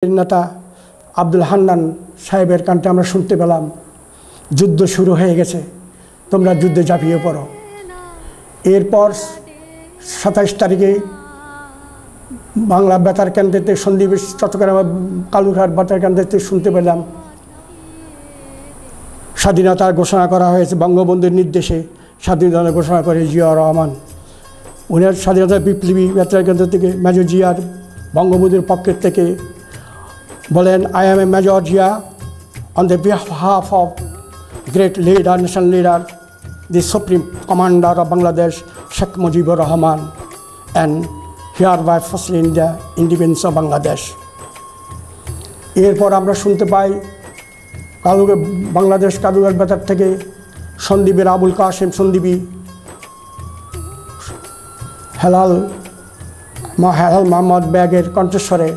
নেতা আব্দুল হান্নান সাহেবের কানতে আমরা শুনতে পেলাম যুদ্ধ শুরু হয়ে গেছে, তোমরা যুদ্ধে ঝাঁপিয়ে পড়ো। এরপর 27 তারিখে বাংলা বেতার কেন্দ্রেতে সন্দ্বীপ চট্টগ্রাম কালুরঘাট বেতার কেন্দ্রেতে শুনতে পেলাম স্বাধীনতার ঘোষণা করা হয়েছে। বঙ্গবন্ধুর নির্দেশে স্বাধীনতা ঘোষণা করে জিয়া রহমান। উনার স্বাধীনতা বিপ্লবী বেতার কেন্দ্র থেকে মেজর জিয়ার বঙ্গবন্ধুর পক্ষের থেকে বলেন, I am a Major Zia on the behalf of great leader, national leader, the supreme commander of Bangladesh Sheikh Mujibur Rahman, and hereby firstly in the independence of Bangladesh. এরপর আমরা শুনতে পাই বাংলাদেশ কালুরঘাট বেতার থেকে সন্দ্বীপের আবুল কাসেম সন্দ্বীপী হেলাল মোহাম্মদ ব্যাগের কণ্ঠস্বরে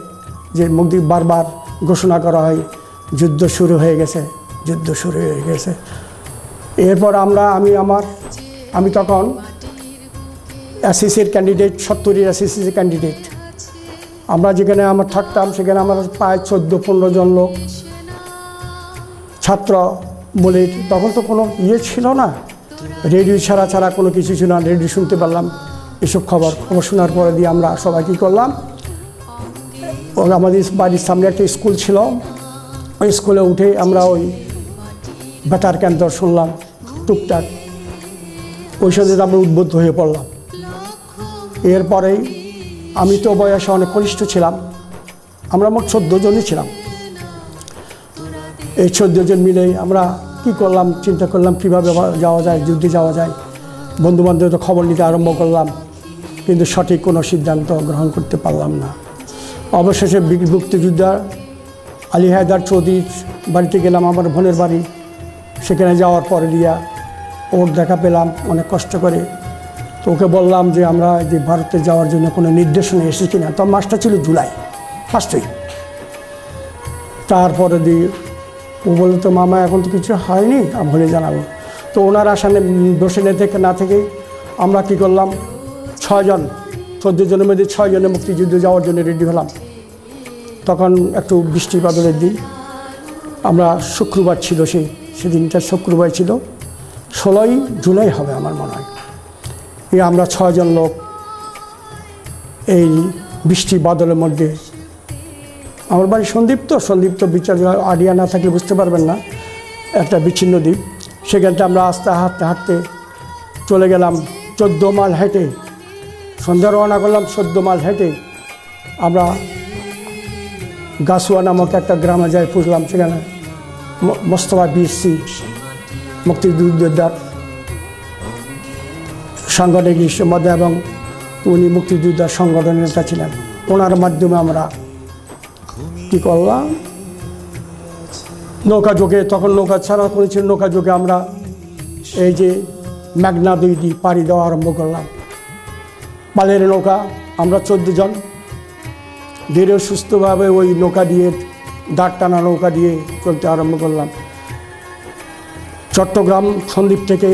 যে মুক্তি বারবার ঘোষণা করা হয় যুদ্ধ শুরু হয়ে গেছে, যুদ্ধ শুরু হয়ে গেছে। এরপর আমি তখন এসএসসির ক্যান্ডিডেট, 70-এর এসএসসির ক্যান্ডিডেট। আমরা যেখানে আমরা থাকতাম সেখানে আমার প্রায় 14-15 জন লোক ছাত্র বলে, তখন তো কোনো ছিল না, রেডিও ছাড়া কোনো কিছু ছিল না। রেডিও শুনতে পারলাম এসব খবর শোনার পরে দিয়ে আমরা সবাই কী করলাম, আমাদের বাড়ির সামনে একটা স্কুল ছিল, ওই স্কুলে উঠে আমরা ওই বেতার কেন্দ্র শুনলাম টুকটাক। ওই সাথে আমরা উদ্বুদ্ধ হয়ে পড়লাম। এরপরেই আমি তো বয়সে অনেক কনিষ্ঠ ছিলাম, আমরা মোট 14 জনই ছিলাম। এই 14 জন মিলে আমরা কি করলাম, চিন্তা করলাম কীভাবে যাওয়া যায়, যুদ্ধে যাওয়া যায়। বন্ধুবান্ধবদের খবর নিতে আরম্ভ করলাম, কিন্তু সঠিক কোনো সিদ্ধান্ত গ্রহণ করতে পারলাম না। অবশেষে মুক্তিযোদ্ধা আলী হায়দার চৌধুরীর বাড়িতে গেলাম, আমার বোনের বাড়ি। সেখানে যাওয়ার পরে দিয়া ওর দেখা পেলাম অনেক কষ্ট করে। তো ওকে বললাম যে আমরা যে ভারতে যাওয়ার জন্য কোনো নির্দেশনা এসেছে কিনা। তো মাসটা ছিল জুলাই 1st। তারপরে দিয়ে ও বললো, তো মামা এখন তো কিছু হয়নি, আমি বলে জানাবো। তো ওনার আসানে বসে না থেকে আমরা কি করলাম, 6 জন, 14 জনের মধ্যে 6 জনে মুক্তিযুদ্ধে যাওয়ার জন্য রেডি হলাম। তখন একটু বৃষ্টি বাদলের দিন, আমরা শুক্রবার ছিল, সেদিনটা শুক্রবার ছিল, 16ই জুলাই হবে আমার মনে হয়। আমরা 6 জন লোক এই বৃষ্টি বাদলের মধ্যে, আমার বাড়ি সন্দ্বীপ তো বিচার আইডিয়া না থাকলে বুঝতে পারবেন না, একটা বিচ্ছিন্ন দ্বীপ। সেখানটা আমরা আস্তে হাঁটতে চলে গেলাম 14 মাইল হেঁটে। সন্ধ্যা রওনা করলাম 14 মাইল হেঁটে আমরা গাছুয়া নামক একটা গ্রামে যাই পুজলাম। সেখানে মোস্তফা বিএসসি মুক্তিযোদ্ধার সাংগঠনিক মধ্যে, এবং উনি মুক্তিযোদ্ধার সংগঠনের নেতা ছিলেন। ওনার মাধ্যমে আমরা কী করলাম, নৌকা যোগে, তখন নৌকা ছাড়া করেছিল, নৌকা যোগে আমরা এই যে মেঘনা নদী পাড়ি দেওয়া আরম্ভ করলাম। পালের নৌকা, আমরা 14 জন ধীরে সুস্থভাবে ওই নৌকা দিয়ে, দাঁড় টানা নৌকা দিয়ে চলতে আরম্ভ করলাম। চট্টগ্রাম সন্দ্বীপ থেকে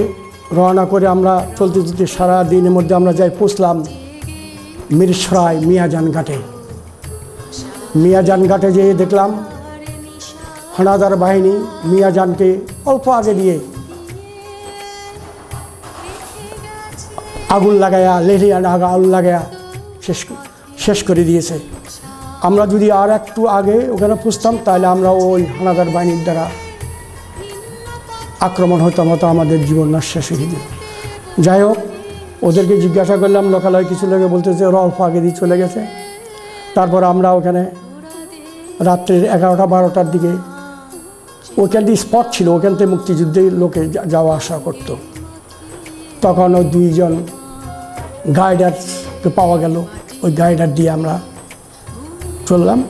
রওনা করে আমরা চলতে সারা দিনের মধ্যে আমরা যাই পৌঁছলাম মিরসরাই মিয়াজান ঘাটে। মিয়াজান ঘাটে যেয়ে দেখলাম হানাদার বাহিনী মিয়াজানকে অল্প আগে দিয়ে আগুন লাগায়া, লেলিয়ান আগুন লাগায়া শেষ করে দিয়েছে। আমরা যদি আর একটু আগে ওখানে পৌঁছতাম তাহলে আমরা ওই হানাদার বাহিনীর দ্বারা আক্রমণ হতো আমাদের জীবন নাশ শেষ হয়ে যেত। যাই হোক, ওদেরকে জিজ্ঞাসা করলাম, লোকালয় কিছু লোকে বলতেছে ওরা অল্প আগে দিয়ে চলে গেছে। তারপর আমরা ওখানে রাত্রের 11টা-12টার দিকে ওইখান দিয়ে স্পট ছিল, ওখান থেকে মুক্তিযুদ্ধের লোকে যাওয়া আসা করতো। তখন ওই 2 জন গাইডারকে পাওয়া গেল, ওই গাইডার দিয়ে আমরা চললাম।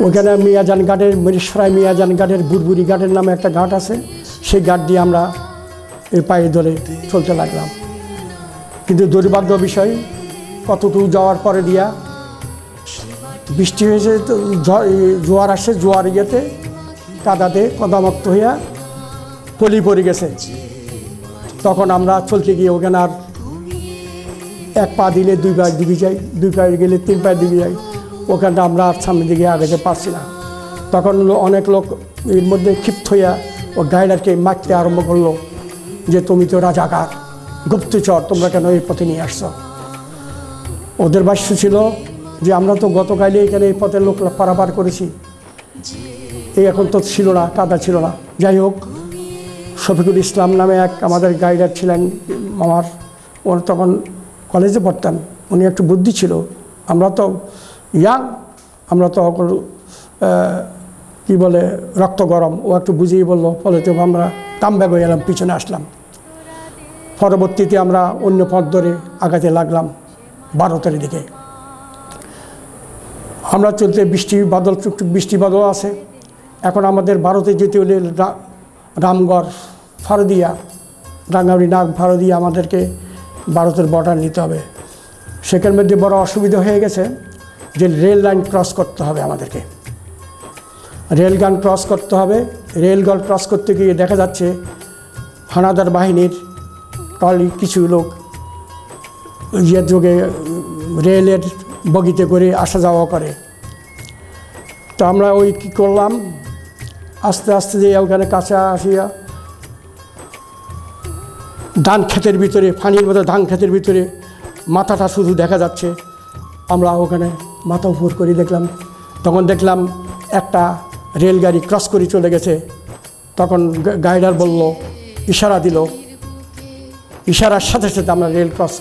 ওইখানে মিয়াজান ঘাটের, মিরসরাই মিয়াজান ঘাটের বুড়বুড়ি ঘাটের নামে একটা ঘাট আছে, সেই ঘাট দিয়ে আমরা এই পায়ে ধরে চলতে লাগলাম। কিন্তু দুর্ভাগ্য বিষয়, কতটুকু যাওয়ার পরে দিয়া বৃষ্টি হয়েছে, তো জোয়ার আসে, জোয়ার ইয়েতে কাদাতে কদামুক্ত হইয়া পলি পড়ে গেছে। তখন আমরা চলতে গিয়ে ওখানে আর 1 পা দিলে 2 পা ডুবে যাই, 2 পা গেলে 3 পা ডুবে যাই। ওখানটা আমরা আর সামনের দিকে আগাতে পারছি না। তখন অনেক লোক এর মধ্যে ক্ষিপ্ত হইয়া ও গাইডারকে মারতে আরম্ভ করলো যে তুমি তো রাজাকার, গুপ্তচর, তোমরা কেন এই পথে নিয়ে আসছো। ওদের ভাষ্য ছিল যে আমরা তো গতকালই এখানে এই পথে লোক পারাপার করেছি, এই এখন তো ছিল না, কাদা ছিল না। যাই হোক, শফিকুল ইসলাম নামে এক আমাদের গাইডার ছিলেন আমার, ওর তখন কলেজে পড়তাম, উনি একটু বুদ্ধি ছিল, আমরা তো ইয়াং, আমরা তো কি বলে রক্ত গরম, ও একটু বুঝিয়ে বললো, ফলে তো আমরা কামব্যাক হয়ে গেলাম, পিছনে আসলাম। পরবর্তীতে আমরা অন্য পথ ধরে আগাতে লাগলাম ভারতের দিকে। আমরা চলতে বৃষ্টি বাদল, টুকটুক বৃষ্টি বাদল আছে। এখন আমাদের ভারতে যেতে হলে রামগড়, ফারদিয়া, রাঙ্গামাটি, নাগ, ফারদিয়া আমাদেরকে ভারতের বর্ডার নিতে হবে। সেখান মধ্যে বড় অসুবিধা হয়ে গেছে যে রেল লাইন ক্রস করতে হবে আমাদেরকে, রেলগান ক্রস করতে হবে। রেলগান ক্রস করতে গিয়ে দেখা যাচ্ছে হানাদার বাহিনীর টলি কিছু লোক ইয়ের যোগে রেলের বগিতে করে আসা যাওয়া করে। তো আমরা ওই কী করলাম, আস্তে আস্তে যে ওখানে কাছে আসিয়া ধান ক্ষেতের ভিতরে, পানির মতো ধান ক্ষেতের ভিতরে মাথাটা শুধু দেখা যাচ্ছে। আমরা ওখানে মাথা উপর করে দেখলাম, তখন দেখলাম একটা রেলগাড়ি ক্রস করে চলে গেছে। তখন গাইডার বলল, ইশারা দিল, ইশারার সাথে সাথে আমরা রেল ক্রস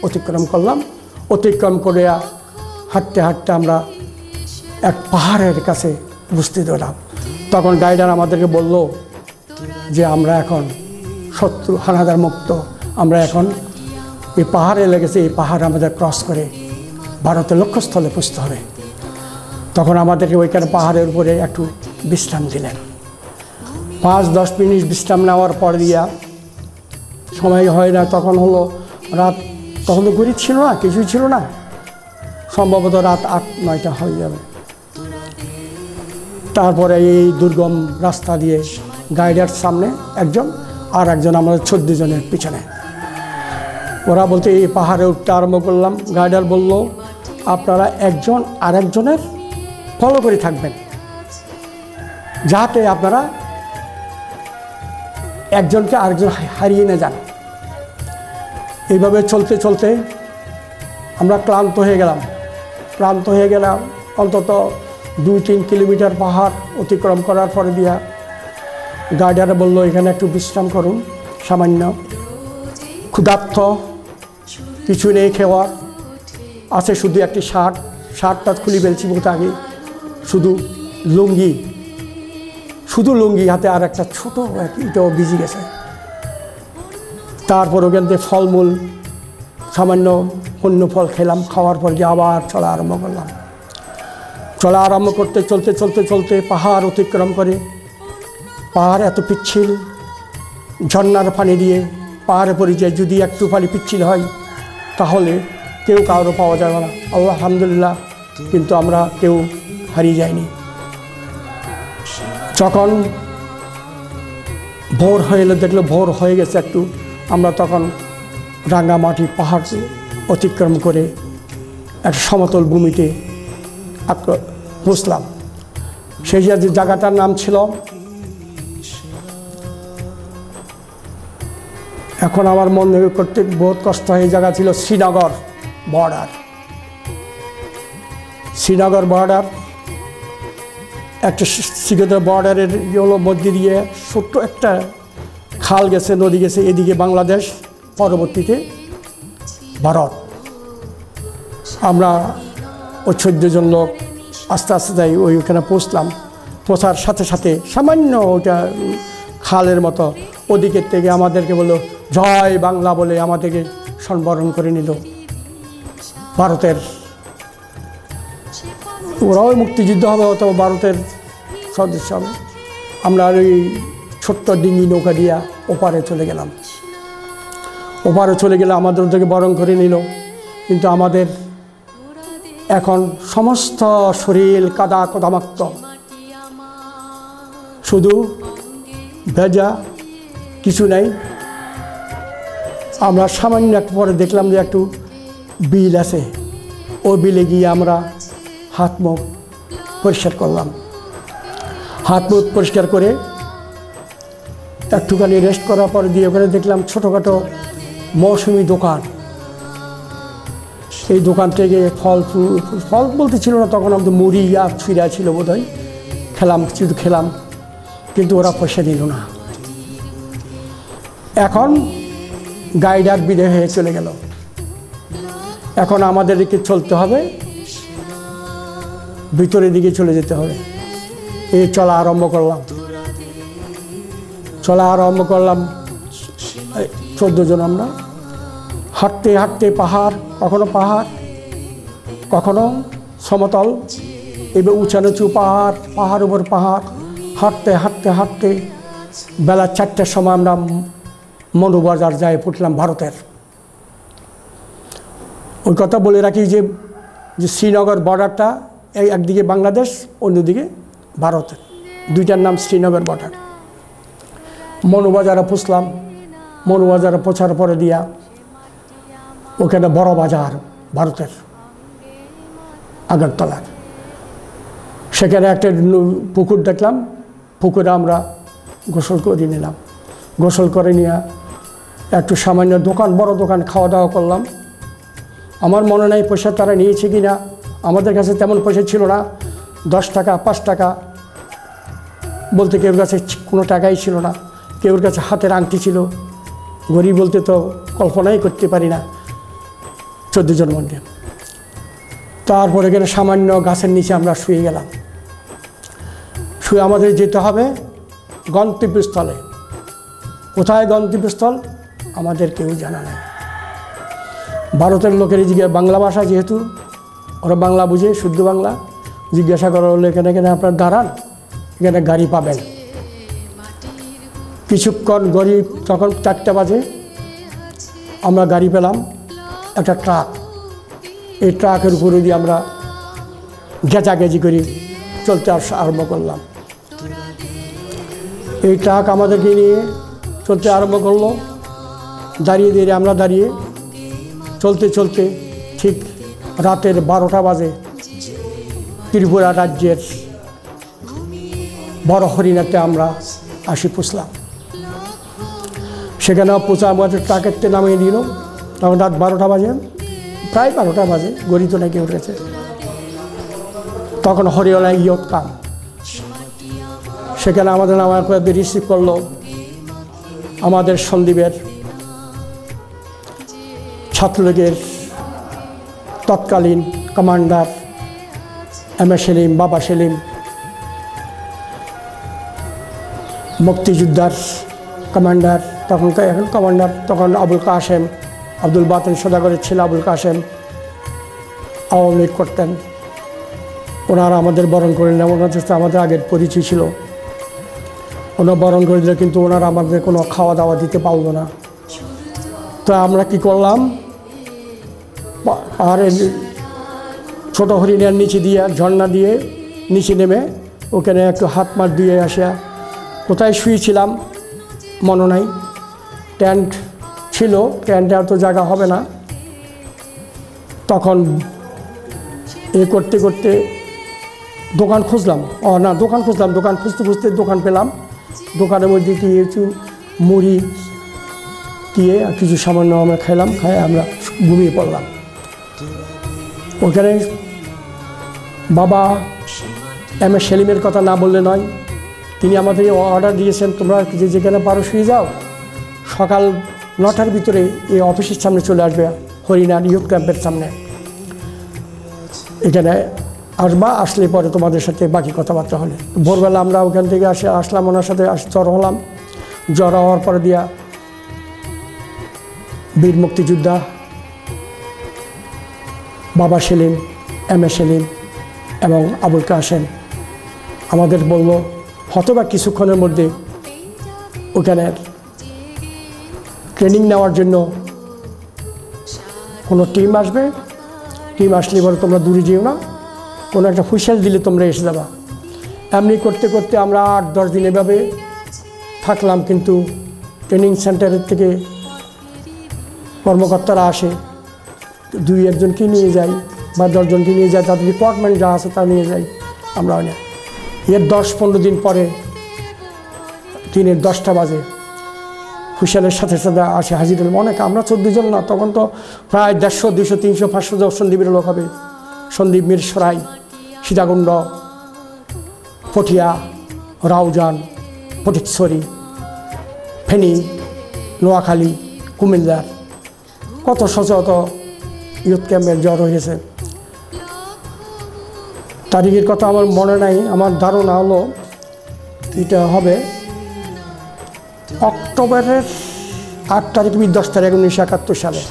অতিক্রম করলাম। অতিক্রম করে হাঁটতে হাঁটতে আমরা এক পাহাড়ের কাছে উপস্থিত হলাম। তখন গাইডার আমাদেরকে বলল যে আমরা এখন শত্রু হানাদার মুক্ত, আমরা এখন এই পাহাড়ে লেগেছে, এই পাহাড় আমাদের ক্রস করে ভারতের লক্ষ্যস্থলে পৌঁছতে হবে। তখন আমাদেরকে ওইখানে পাহাড়ের উপরে একটু বিশ্রাম দিলেন। 5-10 মিনিট বিশ্রাম নেওয়ার পর দিয়া, সময় হয় না, তখন হলো রাত, তখন তো গরিব ছিল না, কিছুই ছিল না, সম্ভবত রাত 8-9টা হয়ে যাবে। তারপরে এই দুর্গম রাস্তা দিয়ে গাইডার সামনে একজন আর একজন, আমাদের 14 জনের পিছনে। ওরা বলতে এই পাহাড়ে উঠতে আরম্ভ করলাম। গাইডার বলল, আপনারা একজন আরেকজনের ফলো করে থাকবেন, যাতে আপনারা একজনকে আরেকজন হারিয়ে না যান। এইভাবে চলতে চলতে আমরা ক্লান্ত হয়ে গেলাম। অন্তত 2-3 কিলোমিটার পাহাড় অতিক্রম করার পরে দিয়া গাইডারে বলল, এখানে একটু বিশ্রাম করুন, সামান্য ক্ষুধার্ত, কিছু নেই খাওয়ার, আছে শুধু একটি শার্টটা খুলে ফেলছি বহুত আগে, শুধু লুঙ্গি হাতে, আর একটা ছোটো এটাও ভিজে গেছে। তারপর ওখান থেকে ফলমূল, সামান্য অন্য ফল খেলাম। খাওয়ার পর গিয়ে আবার চলা আরম্ভ করলাম। চলা আরম্ভ করতে চলতে পাহাড় অতিক্রম করে, পাহাড় এত পিচ্ছিল, ঝর্নার পানি দিয়ে পাহাড়ে পড়ে যায়। যদি একটু পানি পিচ্ছিল হয় তাহলে কেউ কারো পাওয়া যাবে না। আলহামদুলিল্লাহ, কিন্তু আমরা কেউ হারিয়ে যায়নি। যখন ভোর হয়ে এলো, দেখলো ভোর হয়ে গেছে একটু, আমরা তখন রাঙ্গামাটি পাহাড় অতিক্রম করে একটা সমতল ভূমিতে পৌঁছলাম। সেই যে জায়গাটার নাম ছিল, এখন আমার মনে করতে বহুত কষ্ট হয়, এই জায়গা ছিল শ্রীনগর বর্ডার। একটা শ্রীনগর বর্ডারের মধ্যে দিয়ে ছোট্ট একটা খাল গেছে, নদী গেছে, এদিকে বাংলাদেশ, পরবর্তীতে ভারত। আমরা ওই 14 জন লোক আস্তে আস্তে যাই, ওইখানে পৌঁছার সাথে সাথে সামান্য ওটা খালের মতো, ওদিকের থেকে আমাদেরকে বললো জয় বাংলা বলে আমাদেরকে সম্বরণ করে নিল ভারতের। ওরাও মুক্তিযুদ্ধ হবে, অথবা ভারতের সদস্য হবে। আমরা ওই ছোট্ট ডিঙি নৌকা দিয়া ওপারে চলে গেলাম। আমাদের ওদেরকে বরণ করে নিল। কিন্তু আমাদের এখন সমস্ত শরীর কাদামাক্ত, শুধু ভেজা, কিছু নাই। আমরা সামান্য একটু পরে দেখলাম যে একটু বিল আছে, ওই বিলে গিয়ে আমরা হাত মুখ পরিষ্কার করলাম। হাত মুখ পরিষ্কার করে একটুখানি রেস্ট করার পরে দিয়ে ওখানে দেখলাম ছোটোখাটো মৌসুমি দোকান। এই দোকান থেকে ফল বলতে ছিল না, তখন আমাদের মুড়ি আর চিড়া ছিল বোধ হয়। খেলাম কিন্তু ওরা পয়সা দিল না। এখন গাইডার বিদায় হয়ে চলে গেল। এখন আমাদেরকে চলতে হবে, ভিতরের দিকে চলে যেতে হবে। এই চলা আরম্ভ করলাম 14 জন আমরা হাঁটতে হাঁটতে পাহাড়, কখনো সমতল, এবার উঁচা নিচু পাহাড় উপর পাহাড়, হাঁটতে বেলা 4টার সময় আমরা মনুবাজার যাই পড়লাম ভারতের। ওই কথা বলে রাখি যে শ্রীনগর বর্ডারটা একদিকে বাংলাদেশ, অন্যদিকে ভারতের, দুইটার নাম শ্রীনগর বর্ডার। মনুবাজারে পৌঁছলাম। মনুবাজারে পৌঁছার পরে দিয়া ওখানে বড় বাজার ভারতের আগরতলার, সেখানে একটা পুকুর দেখলাম। পুকুরে আমরা গোসল করে নিলাম। গোসল করে নিয়ে একটু সামান্য দোকান, বড় দোকান খাওয়া দাওয়া করলাম। আমার মনে নাই পয়সা তারা নিয়েছে কি না, আমাদের কাছে তেমন পয়সা ছিল না। 10 টাকা 5 টাকা বলতে কেউর কাছে কোনো টাকাই ছিল না, কেউর কাছে হাতের আংটি ছিল। গরিব বলতে তো কল্পনাই করতে পারি না 14 জন মধ্যে। তারপরে এখানে সামান্য গাছের নিচে আমরা শুয়ে গেলাম। শুয়ে আমাদের যেতে হবে গন্তব্যস্থলে। কোথায় গন্তব্যস্থল আমাদের কেউ জানা নেই। ভারতের লোকের জিজ্ঞাসা, বাংলা ভাষা যেহেতু ওরা বাংলা বুঝে, শুদ্ধ বাংলা, জিজ্ঞাসা করা হলো এখানে আপনার দাঁড়ান, এখানে গাড়ি পাবেন। কিছুক্ষণ গরিব, তখন 4টা বাজে, আমরা গাড়ি পেলাম, একটা ট্রাক। এই ট্রাকের উপরে দিয়ে আমরা গেঁচাগেঁচি করে চলতে আরম্ভ করলাম। এই ট্রাক আমাদেরকে নিয়ে চলতে আরম্ভ করলো। আমরা দাঁড়িয়ে চলতে ঠিক রাতের 12টা বাজে ত্রিপুরা রাজ্যের বড় হরিণাতে আমরা পৌঁছলাম। সেখানে পৌঁছা আমাদের ট্রাকেরতে নামিয়ে দিল। তখন রাত 12টা বাজে, প্রায় 12টা বাজে, গড়িত নাকি উঠেছে। তখন হরিয়ানা ইয়ত কাম, সেখানে আমাদের নামার পরে রিসিভ করলো আমাদের সন্দীপের ছাত্রলীগের তৎকালীন কমান্ডার এম.এ. সেলিম, বাবা সেলিম, মুক্তিযোদ্ধার কমান্ডার, এখন কমান্ডার, তখন আবুল কাশেম, আব্দুল বাতিন সদাগরের ছেলে আবুল কাশেম আওয়ামী লীগ করতেন। ওনারা আমাদের বরণ করে নিলেন। ওনার সাথে আমাদের আগের পরিচয় ছিল। ওনারা বরণ করে দিলে, কিন্তু ওনারা আমাদের কোনো খাওয়া দাওয়া দিতে পারলো না। তো আমরা কি করলাম, পাহাড়ের ছোটো হরিণের নিচে দিয়ে, ঝর্ণা দিয়ে নিচে নেমে ওখানে একটু হাত মার দিয়ে আসিয়া কোথায় শুয়েছিলাম মনে নাই। টেন্ট ছিল, টেন্টে আর তো জায়গা হবে না। তখন করতে দোকান খুঁজলাম। দোকান খুঁজতে দোকান পেলাম। দোকানের মধ্যে কিছু মুড়ি দিয়ে কিছু সামান্য আমরা খেলাম, খাই আমরা ঘুমিয়ে পড়লাম। ওখানে বাবা এম.এ. সেলিমের কথা না বললে নয়। তিনি আমাদের অর্ডার দিয়েছেন, তোমরা যেখানে পারো শুয়ে যাও, সকাল 9টার ভিতরে এই অফিসের সামনে চলে আসবে, হরিণার ইউথ ক্যাম্পের সামনে। এখানে আসলে পরে তোমাদের সাথে বাকি কথাবার্তা হলে। ভোরবেলা আমরা ওখান থেকে আসলাম, ওনার সাথে জড়ো হলাম। জড়ো হওয়ার পরে দিয়া বীর মুক্তিযোদ্ধা বাবা সেলিম, এম.এ. সেলিম এবং আবুল কাশেম আমাদের বলল, হয়তোবা কিছুক্ষণের মধ্যে ওখানে ট্রেনিং নেওয়ার জন্য কোনো টিম আসবে। টিম আসলে বলে তোমরা দূরে যেও না, কোনো একটা হুইসেল দিলে তোমরা এসে যাবা। এমনি করতে আমরা 8-10 দিন এভাবে থাকলাম। কিন্তু ট্রেনিং সেন্টারের থেকে কর্মকর্তারা আসে, 2-1জনকে নিয়ে যায়, বা 10 জনকে নিয়ে যায়, তাদের রিকোয়ারমেন্ট যা আছে তা নিয়ে যাই আমরা। এর 10-15 দিন পরে দিনের 10টা বাজে হুইসেলের সাথে সাথে আসে হাজির হলাম অনেক। আমরা 14 জন না, তখন তো প্রায় 150, 200, 300, 500 জন সন্দীপের লোক হবে। সন্দীপ, মিরসরাই, সীতাকুণ্ড, পটিয়া, রাউজান, ফটিকছড়ি, ফেনী, নোয়াখালী, কুমিল্লার কত শত ইউথ ক্যাম্পের জ্বর হয়েছে। তারিখের কথা আমার মনে নাই, আমার ধারণা হলো এটা হবে অক্টোবরের 8 তারিখ, 10 তারিখ 1971 সালে।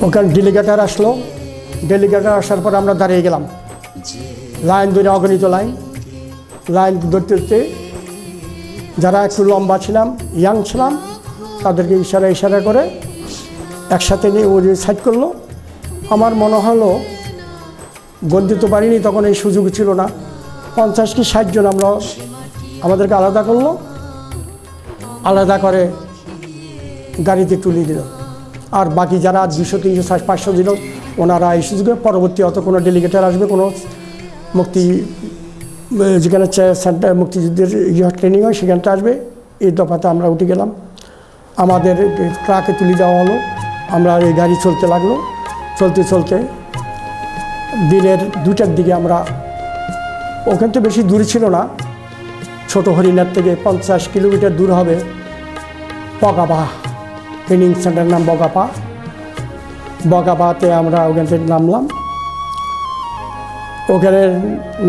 ওখানে ডেলিগেটার আসলো। ডেলিগেটার আসার পর আমরা দাঁড়িয়ে গেলাম, লাইন ধরে, অগণিত লাইন ধরতে ধরতে যারা একটু লম্বা ছিলাম, ইয়াং ছিলাম, তাদেরকে ইশারা করে একসাথে নিয়ে ওই সাইড করলো। আমার মনে হলো গন্তি তো পারিনি, তখন এই সুযোগ ছিল না। 50 কি 60 জন আমরা, আমাদেরকে আলাদা করলো। আলাদা করে গাড়িতে তুলে দিল। আর বাকি যারা 200, 300, 500 ছিল, ওনারা এই সুযোগে পরবর্তী অত কোনো ডেলিগেটার আসবে, কোনো মুক্তি যেখানে সেন্টার মুক্তিযুদ্ধের ট্রেনিং হয় সেখানটা আসবে, এই দফাতে আমরা উঠে গেলাম। আমাদের ট্রাকে তুলে দেওয়া হলো। আমরা এই গাড়ি চলতে লাগলো। চলতে চলতে দিনের 2টার দিকে আমরা, ওখান থেকে বেশি দূরে ছিল না, ছোট হরিণার থেকে 50 কিলোমিটার দূর হবে বগাপা ট্রেনিং সেন্টার, নাম বগাপা। বগাপাতে আমরা ওখান থেকে নামলাম। ওখানে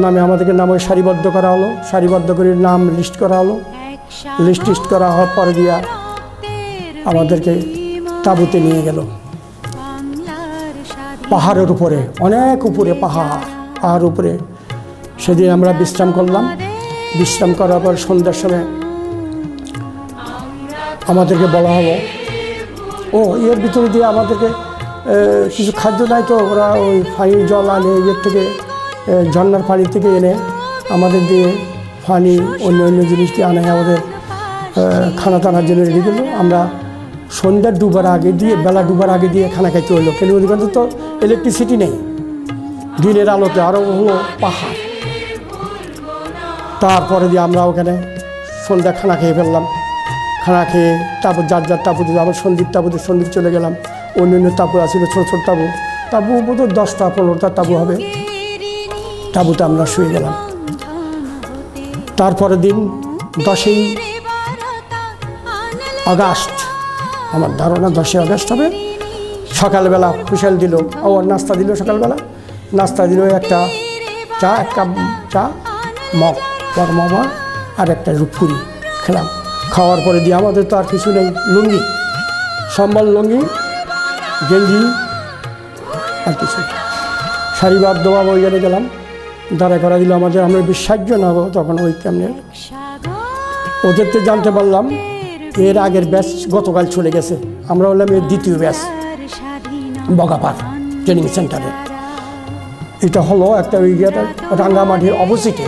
নামে আমাদেরকে নাম সারিবদ্ধ করা হলো। সারিবদ্ধ করে নাম লিস্ট করা হলো। লিস্ট করা হওয়ার পরে দিয়া আমাদেরকে তাঁবুতে নিয়ে গেল পাহাড়ের উপরে, অনেক উপরে পাহাড় উপরে। সেদিন আমরা বিশ্রাম করলাম। বিশ্রাম করার পর সন্ধ্যার সময় আমাদেরকে বলা হলো, এর ভিতরে দিয়ে আমাদেরকে কিছু খাদ্য নাই তো, ওরা ওই পানির জল আনে, ইয়ের থেকে ঝর্নার পানি থেকে এনে আমাদের দিয়ে পানি, অন্য জিনিস দিয়ে আনে, আমাদের খানা টানার জন্য রেডি করলো। আমরা সন্ধ্যার ডুবার আগে দিয়ে, বেলা ডুবার আগে দিয়ে খানা খাইতে হলো, কেন ওদিকে তো ইলেকট্রিসিটি নেই। দিনের আলোতে আরও হলো পাহাড়। তারপরে দিয়ে আমরা ওখানে সন্ধ্যা খানা খেয়ে ফেললাম। খানা খেয়ে তারপর যার তাঁবুতে, আবার সন্দীপ চলে গেলাম। অন্য তাঁবু আছিল, ছোটো তাঁবু বোধ 10টা 15টা তাঁবু হবে। তাঁবুতে আমরা শুয়ে গেলাম। তারপরের দিন 10ই আগস্ট, আমার ধারণা 10ই আগস্ট হবে। সকালবেলা হুইসেল দিল, নাস্তা দিল। সকালবেলা নাস্তা দিল একটা চা, 1 কাপ চা, মগ গরম আর একটা রূপপুরি খেলাম। খাওয়ার পরে দিয়ে আমাদের তো আর কিছু নেই, লুঙ্গি, সম্বল, লুঙ্গি, গেঞ্জি আর কিছু। সারিবদ্ধভাবে ওইখানে গেলাম, দাঁড়া করা দিল আমাদের। আমরা 20-60 জন হবো তখন ওই ক্যাম্পে। ওদের তো জানতে পারলাম এর আগের ব্যাচ গতকাল চলে গেছে। আমরা হলাম এর দ্বিতীয় ব্যাচ বগাপার ট্রেনিং সেন্টারে। এটা হলো একটা ওই রাঙ্গামাটির অপোজিটে,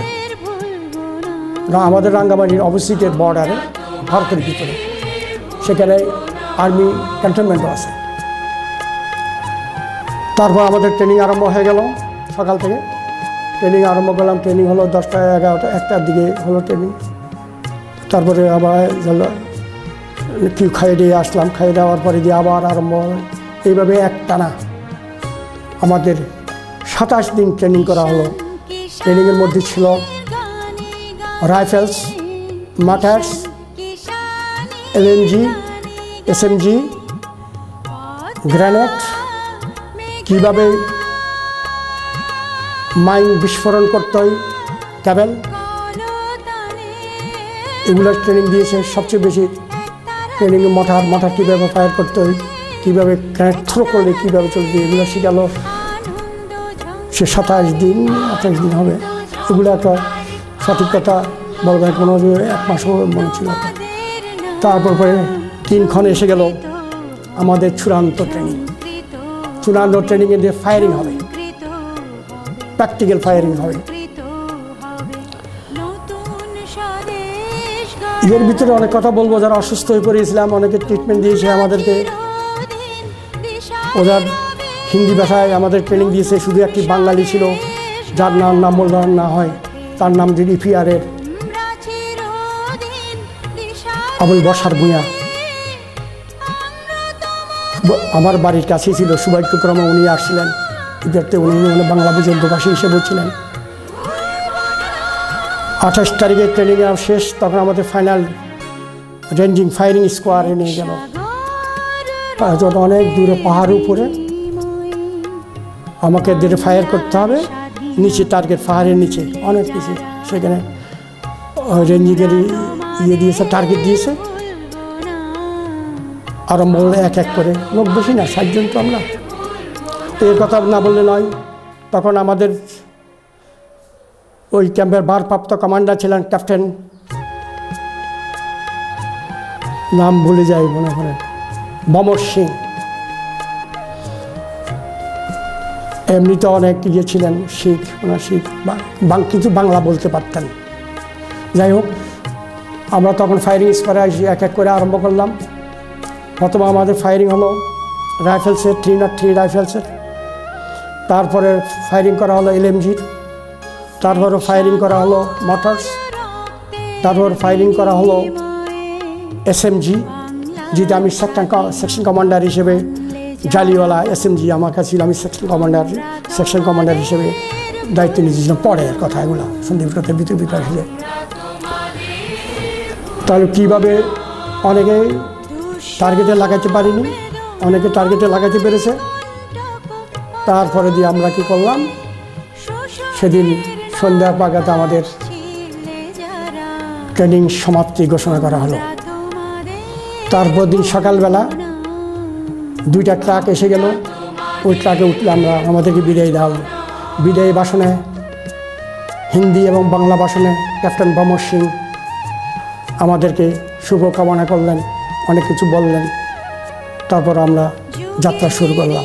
আমাদের রাঙ্গামাটির অপোজিটের বর্ডারে, ভারতের ভিতরে। সেখানে আর্মি ক্যান্টনমেন্টও আছে। তারপর আমাদের ট্রেনিং আরম্ভ হয়ে গেল। সকাল থেকে ট্রেনিং আরম্ভ করলাম। ট্রেনিং হলো 10টা 11টা 1টার দিকে হলো ট্রেনিং। তারপরে আবার কি খাইয়ে দিয়ে আসলাম। খাইয়ে দেওয়ার পরে দিয়ে আবার আরম্ভ। এইভাবে একটানা আমাদের 27 দিন ট্রেনিং করা হলো। ট্রেনিংয়ের মধ্যে ছিল রাইফেলস, মাটার্স, LMG, SMG, গ্রেনেড, কীভাবে মাইন বিস্ফোরণ করতে হয়, ক্যাবেল, এগুলোর ট্রেনিং দিয়েছে। সবচেয়ে বেশি ট্রেনিংয়ে মোটর কীভাবে ফায়ার করতে হয়, কীভাবে গ্রেনেড থ্রো করলে কীভাবে চলবে, এগুলো শেখালো। সে 27 দিন 28 দিন হবে। এগুলো একটা সঠিক কথা বলবে, কোনো 1 মাসও মনে ছিল। তারপর পরে 3 ক্ষণ এসে গেল আমাদের চূড়ান্ত ট্রেনিং। চূড়ান্ত ট্রেনিংয়ে দিয়ে ফায়ারিং হবে, প্র্যাকটিক্যাল ফায়ারিং হবে। এর ভিতরে অনেক কথা বলবো। যারা অসুস্থ হয়ে পড়েছিলাম, অনেকে ট্রিটমেন্ট দিয়েছে আমাদেরকে। ওদের হিন্দি ভাষায় আমাদের ট্রেনিং দিয়েছে। শুধু একটি বাঙালি ছিল, যার নাম বললে না হয়, তার নাম যদি ইপিআরের আবুল বশার ভূঁইয়া। আমার বাড়ির কাছেই ছিল, সুভাষক্রমে উনি আসছিলেন ইপিআরতে। উনি বাংলা বুঝন্তভাষী হিসেবে ছিলেন। 28 তারিখে ট্রেনিং শেষ, তখন আমাদের ফাইনাল রেঞ্জিং ফায়ারিং স্কোয়াডে নিয়ে গেল। অনেক দূরে পাহাড়ের উপরে আমাকে দিয়ে ফায়ার করতে হবে, নিচে টার্গেট, পাহাড়ের নিচে অনেক নিচে। সেখানে রেঞ্জিংয়ের দিয়েছে, টার্গেট দিয়েছে। আরম্ভ হলো এক এক করে, লোক বেশি না, 60 জন তো আমরা। এর কথা না বললে নয়, তখন আমাদের ওই ক্যাম্পের ভারপ্রাপ্ত কমান্ডার ছিলেন ক্যাপ্টেন, নাম ভুলে যাই মনে করে, ভমর সিং। এমনিতে অনেক ইয়ে ছিলেন, শিখ, ওনার শিখ, কিছু বাংলা বলতে পারতেন। যাই হোক, আমরা তখন ফায়ারিং স্কোয়াডে এক এক করে আরম্ভ করলাম। প্রথমে আমাদের ফায়ারিং হলো রাইফেলসের, 303 রাইফেলসের। তারপরে ফায়ারিং করা হলো এলএমজির। তারপরে ফায়ারিং করা হলো মোটরস। তারপর ফায়ারিং করা হলো এসএমজি, যেটা আমি সেকশন কমান্ডার হিসেবে, জালিওয়ালা এসএমজি আমার কাছে ছিল। আমি সেকশন কমান্ডার হিসেবে দায়িত্ব নিয়েছিলাম। পরের কথা এগুলো সন্দীপটাতে বিকাশ হয়ে। তাহলে কীভাবে অনেকে টার্গেটে লাগাইতে পারিনি, অনেকে টার্গেটে লাগাইতে পেরেছে। তারপরে দিয়ে আমরা কি করলাম, সেদিন সন্ধ্যা পাগাতে আমাদের ট্রেনিং সমাপ্তি ঘোষণা করা হলো। তারপর দিন সকালবেলা 2টা ট্রাক এসে গেল। ওই ট্রাকে উঠলে আমরা, আমাদেরকে বিদায় দেওয়া হলো। বিদায়ী ভাষণে, হিন্দি এবং বাংলা ভাষণে ক্যাপ্টেন ভমর সিং আমাদেরকে শুভকামনা করলেন, অনেক কিছু বললেন। তারপর আমরা যাত্রা শুরু করলাম।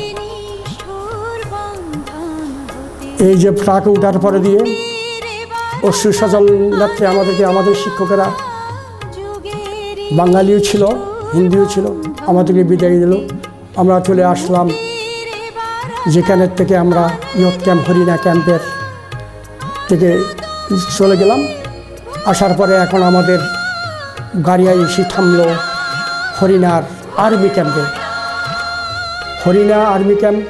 এই যে ট্রাকে উঠার পরে দিয়ে অশ্রু সজল নেত্রে আমাদের শিক্ষকেরা, বাঙালিও ছিল, হিন্দিও ছিল, আমাদেরকে বিদায় দিল। আমরা চলে আসলাম যেখানের থেকে আমরা ইয়ুথ ক্যাম্প, হরিণা ক্যাম্পের থেকে চলে গেলাম। আসার পরে এখন আমাদের গাড়িয়ায় এসে থামলো হরিণার আর্মি ক্যাম্পে। হরিণা আর্মি ক্যাম্প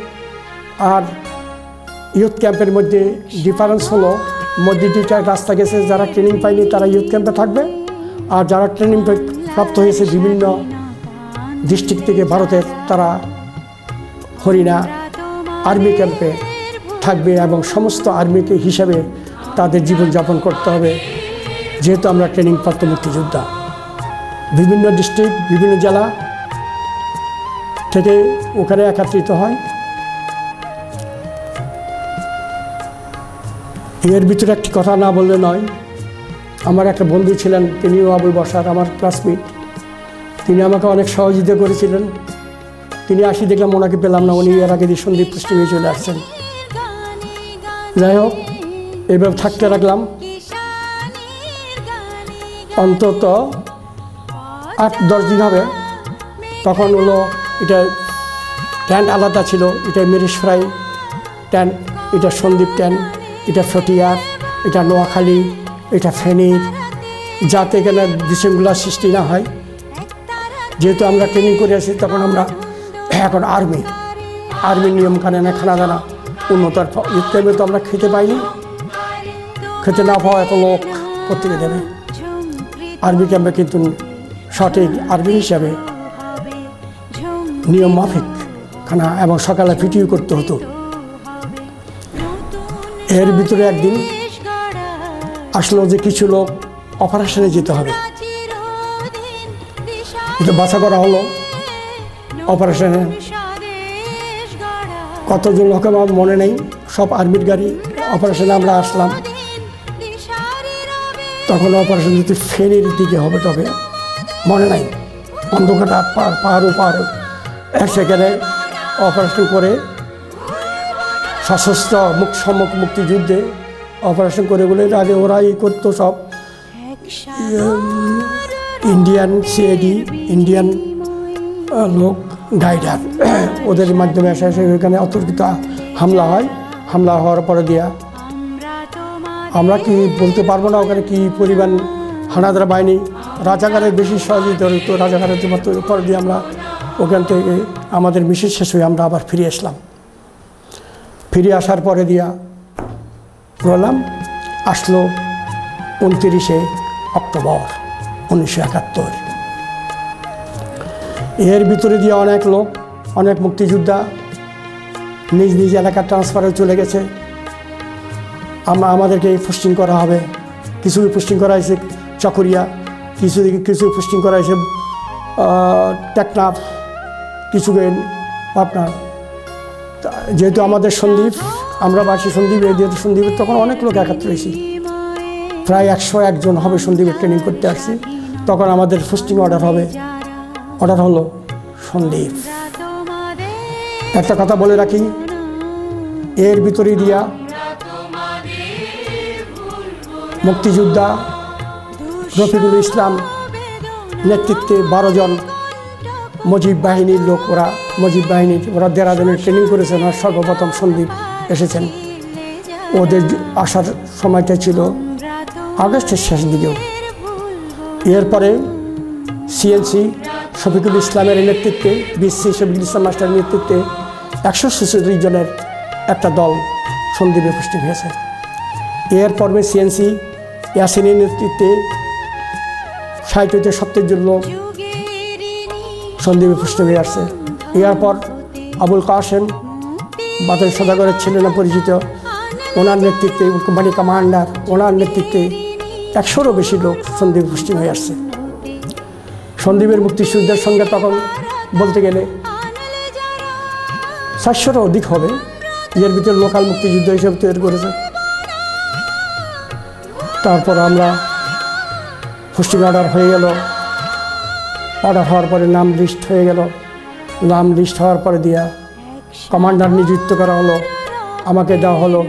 আর ইয়ুথ ক্যাম্পের মধ্যে ডিফারেন্স হলো, মধ্যে 2টা রাস্তা গেছে। যারা ট্রেনিং পায়নি তারা ইয়ুথ ক্যাম্পে থাকবে, আর যারা ট্রেনিং প্রাপ্ত হয়েছে বিভিন্ন ডিস্ট্রিক্ট থেকে ভারতের, তারা হরিণা আর্মি ক্যাম্পে থাকবে। এবং সমস্ত আর্মিকে হিসাবে তাদের জীবনযাপন করতে হবে, যেহেতু আমরা ট্রেনিং প্রাপ্ত মুক্তিযোদ্ধা। বিভিন্ন ডিস্ট্রিক্ট, বিভিন্ন জেলা থেকে ওখানে একত্রিত হয়। এর ভিতরে একটি কথা না বললে নয়, আমার একটা বন্ধু ছিলেন, তিনিও আবুল বশার, আমার ক্লাসমেট। তিনি আমাকে অনেক সহযোগিতা করেছিলেন। তিনি আসি দেখলাম, ওনাকে পেলাম না, উনি এর আগে সন্দীপ পোস্টিংয়ে চলে আসছেন। যাই হোক, এইভাবে থাকতে রাখলাম। অন্তত 8-10 দিন হবে। তখন হলো, এটা ট্যান্ট আলাদা ছিল, এটা মেরিস ফ্রাই ট্যান্ট, এটা সন্দীপ ট্যান্ট, এটা ফটিয়ার, এটা নোয়াখালী, এটা ফেনীর, যাতে এখানে বিশৃঙ্খলার সৃষ্টি না হয়। যেহেতু আমরা ট্রেনিং করে আসি, তখন আমরা এখন আর্মির নিয়মকানুন, খানাদানা উন্নত। ইয়ুথ ক্যাম্পে তো আমরা খেতে পাইনি, খেতে না পাওয়া এত লোক কোত্থেকে দেবে। আর্মি ক্যাম্পে কিন্তু সঠিক আর্মি হিসাবে নিয়ম মাফিক খানা এবং সকালে পিটিউ করতে হতো। এর ভিতরে একদিন আসলো যে কিছু লোক অপারেশনে যেতে হবে, এটা বাছা করা হলো। অপারেশনে কতজন লোক আমার মনে নেই, সব আর্মির গাড়ি। অপারেশনে আমরা আসলাম, তখন অপারেশন যদি ফেনীর দিকে হবে, তবে মনে নাই, অন্ধকার পাহাড় সেখানে অপারেশন করে সশস্ত্র মুক্তিযুদ্ধে অপারেশন করে বলে আগে ওরাই করতো সব। ইন্ডিয়ান সিআইডি, ইন্ডিয়ান লোক গাইডার ওদের মাধ্যমে এসে ওইখানে অতর্কিত হামলা হয়। হামলা হওয়ার পরে দিয়া আমরা কি বলতে পারবো না ওখানে কি পরিমাণ হানাদার বাহিনী রাজাকারের বেশি সহযোগিতা তো রাজাকারের পর দিয়ে আমরা ওখান থেকে আমাদের মিশন শেষ হয়ে আমরা আবার ফিরে আসলাম। ফিরে আসার পরে দিয়া বললাম আসলো 29শে অক্টোবর 1971। এর ভিতরে দিয়ে অনেক লোক, অনেক মুক্তিযোদ্ধা নিজ নিজ এলাকার ট্রান্সফারে চলে গেছে। আমাদেরকে পোস্টিং করা হবে, কিছু পোস্টিং করা হয়েছে চকরিয়া, কিছু পোস্টিং করা হয়েছে টেকনাফ, কিছু আপনার যেহেতু আমাদের সন্দ্বীপ, আমরা বাসী সন্দ্বীপ, যেহেতু সন্দ্বীপের তখন অনেক লোক একত্র হয়েছি, প্রায় 101 জন হবে সন্দ্বীপে ট্রেনিং করতে আসছি। তখন আমাদের পোস্টিং অর্ডার হলো সন্দ্বীপ। একটা কথা বলে রাখি, এর ভিতরে দিয়া মুক্তিযোদ্ধা রফিকুল ইসলাম নেতৃত্বে 12 জন মুজিব বাহিনীর লোক, ওরা দেরাদুনে ট্রেনিং করেছেন আর সর্বপ্রথম সন্দ্বীপ এসেছেন। ওদের আসার সময়টা ছিল আগস্টের শেষ দিকেও। এরপরে সিএনসি শফিকুল ইসলামের নেতৃত্বে, বিসি শফিকুল ইসলাম মাস্টারের নেতৃত্বে 146 জনের একটা দল সন্দ্বীপে পোস্টিং হয়েছে। এর পর্বে সিএনসি ইয়াসিনের নেতৃত্বে 60-70 জন লোক সন্দ্বীপে পোস্টিং হয়ে আসছে। এরপর আবুল কাসেম বাদল সদাগরের ছেলে না পরিচিত, ওনার নেতৃত্বে কোম্পানি কমান্ডার, ওনার নেতৃত্বে 100-রও বেশি লোক সন্দ্বীপে পোস্টিং হয়ে আসছে। সন্দ্বীপের মুক্তিযুদ্ধের সঙ্গে তখন বলতে গেলে 400-রও অধিক হবে। এর ভিতরে লোকাল মুক্তিযুদ্ধ হিসেবে তৈরি করেছে। তারপর আমরা পোস্টিং অর্ডার হয়ে গেল। অর্ডার হওয়ার পরে নাম লিস্ট হয়ে গেল। নাম লিস্ট হওয়ার পরে দিয়া কমান্ডার নিযুক্ত করা হলো। আমাকে দেওয়া হলো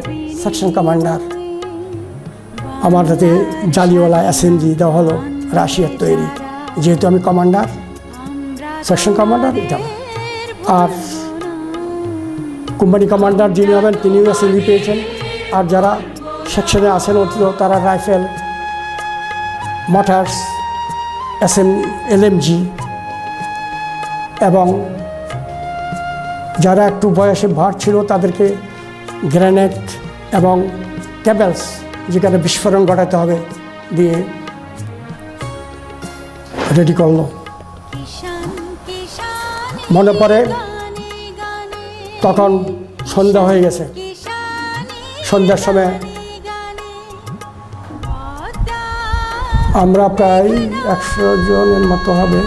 সেকশন কমান্ডার। আমার হাতে জালিওয়ালা এসএমজি দেওয়া হলো, রাশিয়ার তৈরি। যেহেতু আমি কমান্ডার, সেকশন কমান্ডার এটা। আর কোম্পানি কমান্ডার যিনি হবেন তিনিও এসএমজি পেয়েছেন। আর যারা সেকশনে আছেন তারা রাইফেল, মটার্স, এলএমজি এবং যারা একটু বয়সে ভার ছিল তাদেরকে গ্রেনেড এবং ক্যাবেলস, যেখানে বিস্ফোরণ ঘটাতে হবে, দিয়ে রেডি করলো। মনে পড়ে তখন সন্ধ্যা হয়ে গেছে। সন্ধ্যার সময় আমরা প্রায় 100 জনের মতো হবে,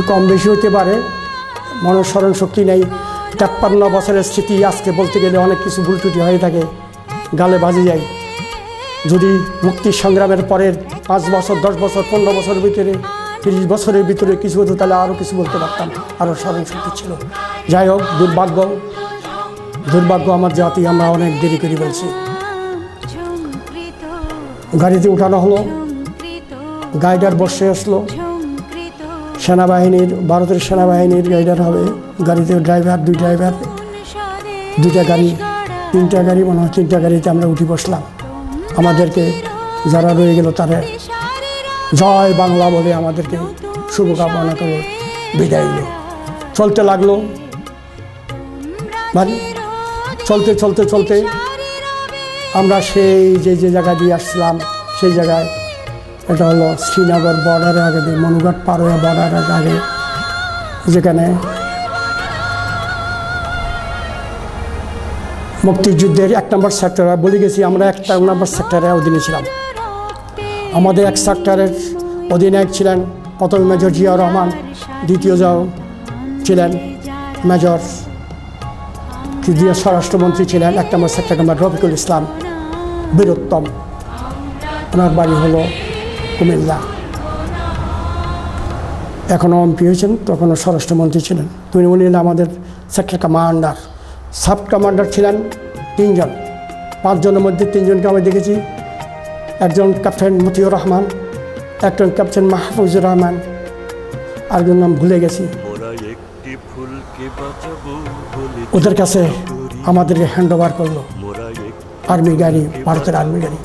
কম বেশি হতে পারে, মনস্মরণ শক্তি নেই। 53 বছরের স্মৃতি আজকে বলতে গেলে অনেক কিছু ভুল ত্রুটি হয়ে থাকে, গালে বাজে যায়। যদি মুক্তি সংগ্রামের পরের 5 বছর, 10 বছর, 15 বছরের ভিতরে, 30 বছরের ভিতরে কিছু হতো তাহলে আরও কিছু বলতে পারতাম, আরও স্মরণ শক্তি ছিল। যাই হোক, দুর্ভাগ্য আমার জাতি, আমরা অনেক দেরি করে বলছি। গাড়িতে উঠানো হলো, গাইডার বসে আসলো। সেনাবাহিনীর, ভারতের সেনাবাহিনীর গাইডার হবে। গাড়িতে ড্রাইভার, দুইটা গাড়ি, 3টা গাড়ি, মনে হয় 3টা গাড়িতে আমরা উঠে বসলাম। আমাদেরকে যারা রয়ে গেল তারা জয় বাংলা বলে আমাদেরকে শুভকামনা করে বিদায় দিল। চলতে লাগলো। চলতে চলতে চলতে আমরা সেই যে জায়গা দিয়ে আসছিলাম সেই জায়গায়, এটা হলো শ্রীনগর বর্ডারের আগে দিয়ে, মনুঘাট পার হয়ে বর্ডারের আগে, যেখানে মুক্তিযুদ্ধের 1 নম্বর সেক্টরে বলে গেছি, আমরা 1 নম্বর সেক্টরের অধীনে ছিলাম। আমাদের 1 সেক্টরের অধিনায়ক ছিলেন প্রথম মেজর জিয়াউর রহমান, দ্বিতীয় ছিলেন মেজর তৃতীয় স্বরাষ্ট্রমন্ত্রী ছিলেন 1 নম্বর সেক্টর কমান্ডার রফিকুল ইসলাম বীরোত্তম। ওনার বাড়ি হলো কুমিল্লা। এখনও এমপি হয়েছেন, তখনও স্বরাষ্ট্রমন্ত্রী ছিলেন। উনি আমাদের সেক্টর কমান্ডার। সাব কমান্ডার ছিলেন 3 জন। 5 জনের মধ্যে 3 জনকে আমি দেখেছি। একজন ক্যাপ্টেন মতিউর রহমান, একজন ক্যাপ্টেন মাহফুজুর রহমান, আরেকজন নাম ভুলে গেছি। ওদের কাছে আমাদেরকে হ্যান্ড ওভার করলো, আর্মি গাড়ি, ভারতের আর্মি গাড়ি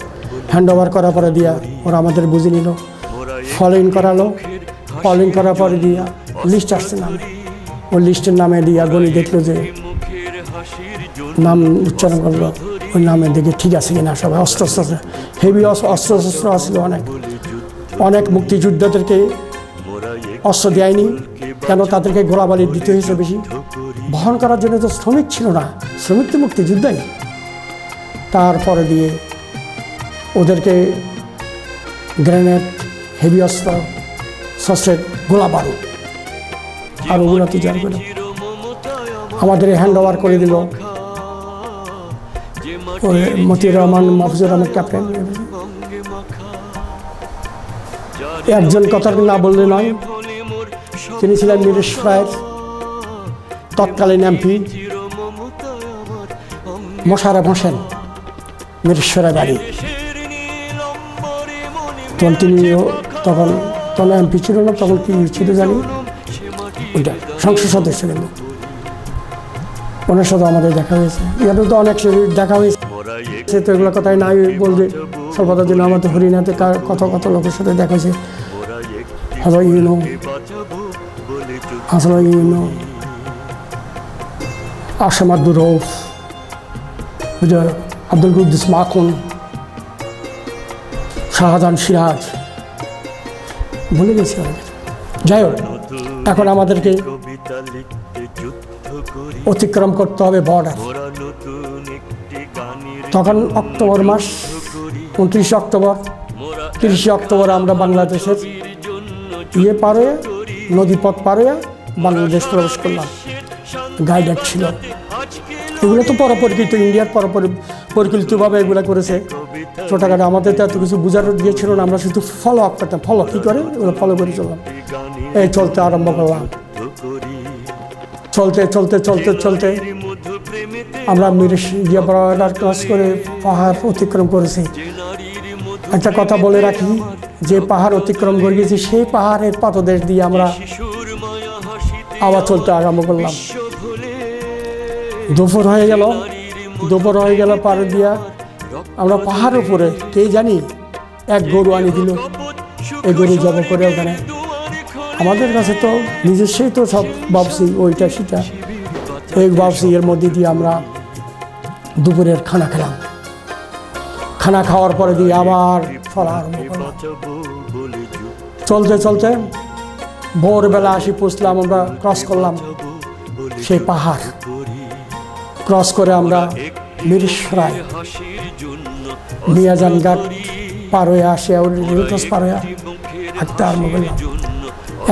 হ্যান্ড ওভার করার পরে দিয়া ওরা আমাদের বুঝে নিল, ফলোইং করালো, ফলোইং করার পরে দিয়া লিস্ট আসছে নামে, ওই লিস্টের নামে দিয়া গণি দেখলো যে নাম উচ্চারণ করলো, ওই নামে দেখে ঠিক আছে কিনা সবাই অস্ত্র শস্ত্র হেভি অস্ত্র শস্ত্র আসলো, অনেক মুক্তিযোদ্ধাদেরকে অস্ত্র দেয়নি, কেন তাদেরকে গোলাবালি দিতে হয়েছে বেশি, বহন করার জন্য তো শ্রমিক ছিল না, শ্রমিক তো মুক্তিযোদ্ধাই। তারপরে দিয়ে ওদেরকে গ্রেনেড, হেভি অস্ত্র শস্ত্রের গোলা বারুদ আর ওগুলো তৈরি করে আমাদের হ্যান্ড ওভার করে দিল ওই মতিউর রহমান, মাহফুজুর রহমান ক্যাপ্টেন। একজন কথা না বললে নয়, তিনি ছিলেন মিরেশ্বরায়ের তৎকালীন এমপি মোশাররফ হোসেন, মিরেশ্বরায় বাড়ি। তখন তিনিও তখন এমপি ছিল না, তখন কি ছিল জানি, ওইটা সংসদ সদস্য, কিন্তু ওনার সাথে আমাদের দেখা হয়েছে, ইয়ারও তো অনেক দেখা হয়েছে, সে তো এগুলো কথাই নাই বলবে। স্বল্পতার জন্য আমাদের হরিণাতে কত লোকের সাথে দেখা হয়েছে, হ্যালো ইউনো, আসলে ইউনো, আসাম আব্দুর রৌফ, আব্দুল কুদ্দুস মাখন, শাহজাহান সিরাজ, ভুলে গেছি আমাদের। যাই হোক, এখন আমাদেরকে অতিক্রম করতে হবে বর্ডার। তখন অক্টোবর মাস, 29 অক্টোবর, 30 অক্টোবর আমরা বাংলাদেশের পার হয়ে, নদীপথ পার হয়ে বাংলাদেশ প্রবেশ করলাম। গাইডেড ছিল, এগুলো তো পরপরিকৃত, ইন্ডিয়ার পরিকল্পিতভাবে এগুলো করেছে ছোটখাটো, আমাদের তো এত কিছু বোঝার দিয়েছিল না, আমরা শুধু ফলো আপ করতাম, ফলো কী করে এগুলো ফলো করে চললাম। এই চলতে আরম্ভ করলাম, চলতে চলতে চলতে চলতে আমরা বর্ডার ক্রস করে পাহাড় অতিক্রম করেছি। একটা কথা বলে রাখি, যে পাহাড় অতিক্রম করে গেছি সেই পাহাড়ের পাদদেশ দিয়ে আমরা আবার চলতে আরম্ভ করলাম। দুপুর হয়ে গেল, পাড়ে দিয়া আমরা পাহাড়ের উপরে, কে জানি এক গরু আনি দিল, এই গরু জব করে ওখানে আমাদের কাছে তো নিজস্বই তো সব ভাবছি, ওইটা সেটা, এই ভাবছি, এর মধ্যে দিয়ে আমরা দুপুরের খানা খেলাম। খানা খাওয়ার পরে দিয়ে আবার চলা আরম্ভ করলাম। চলতে চলতে ভোরবেলা আসি পৌঁছলাম, আমরা ক্রস করলাম সেই পাহাড়, ক্রস করে আমরা মিরেশ্বরায় মিয়াজান ঘাট পার হয়ে আসে, রেলক্রস পার হয়ে হাঁটতে আরম্ভ করলাম।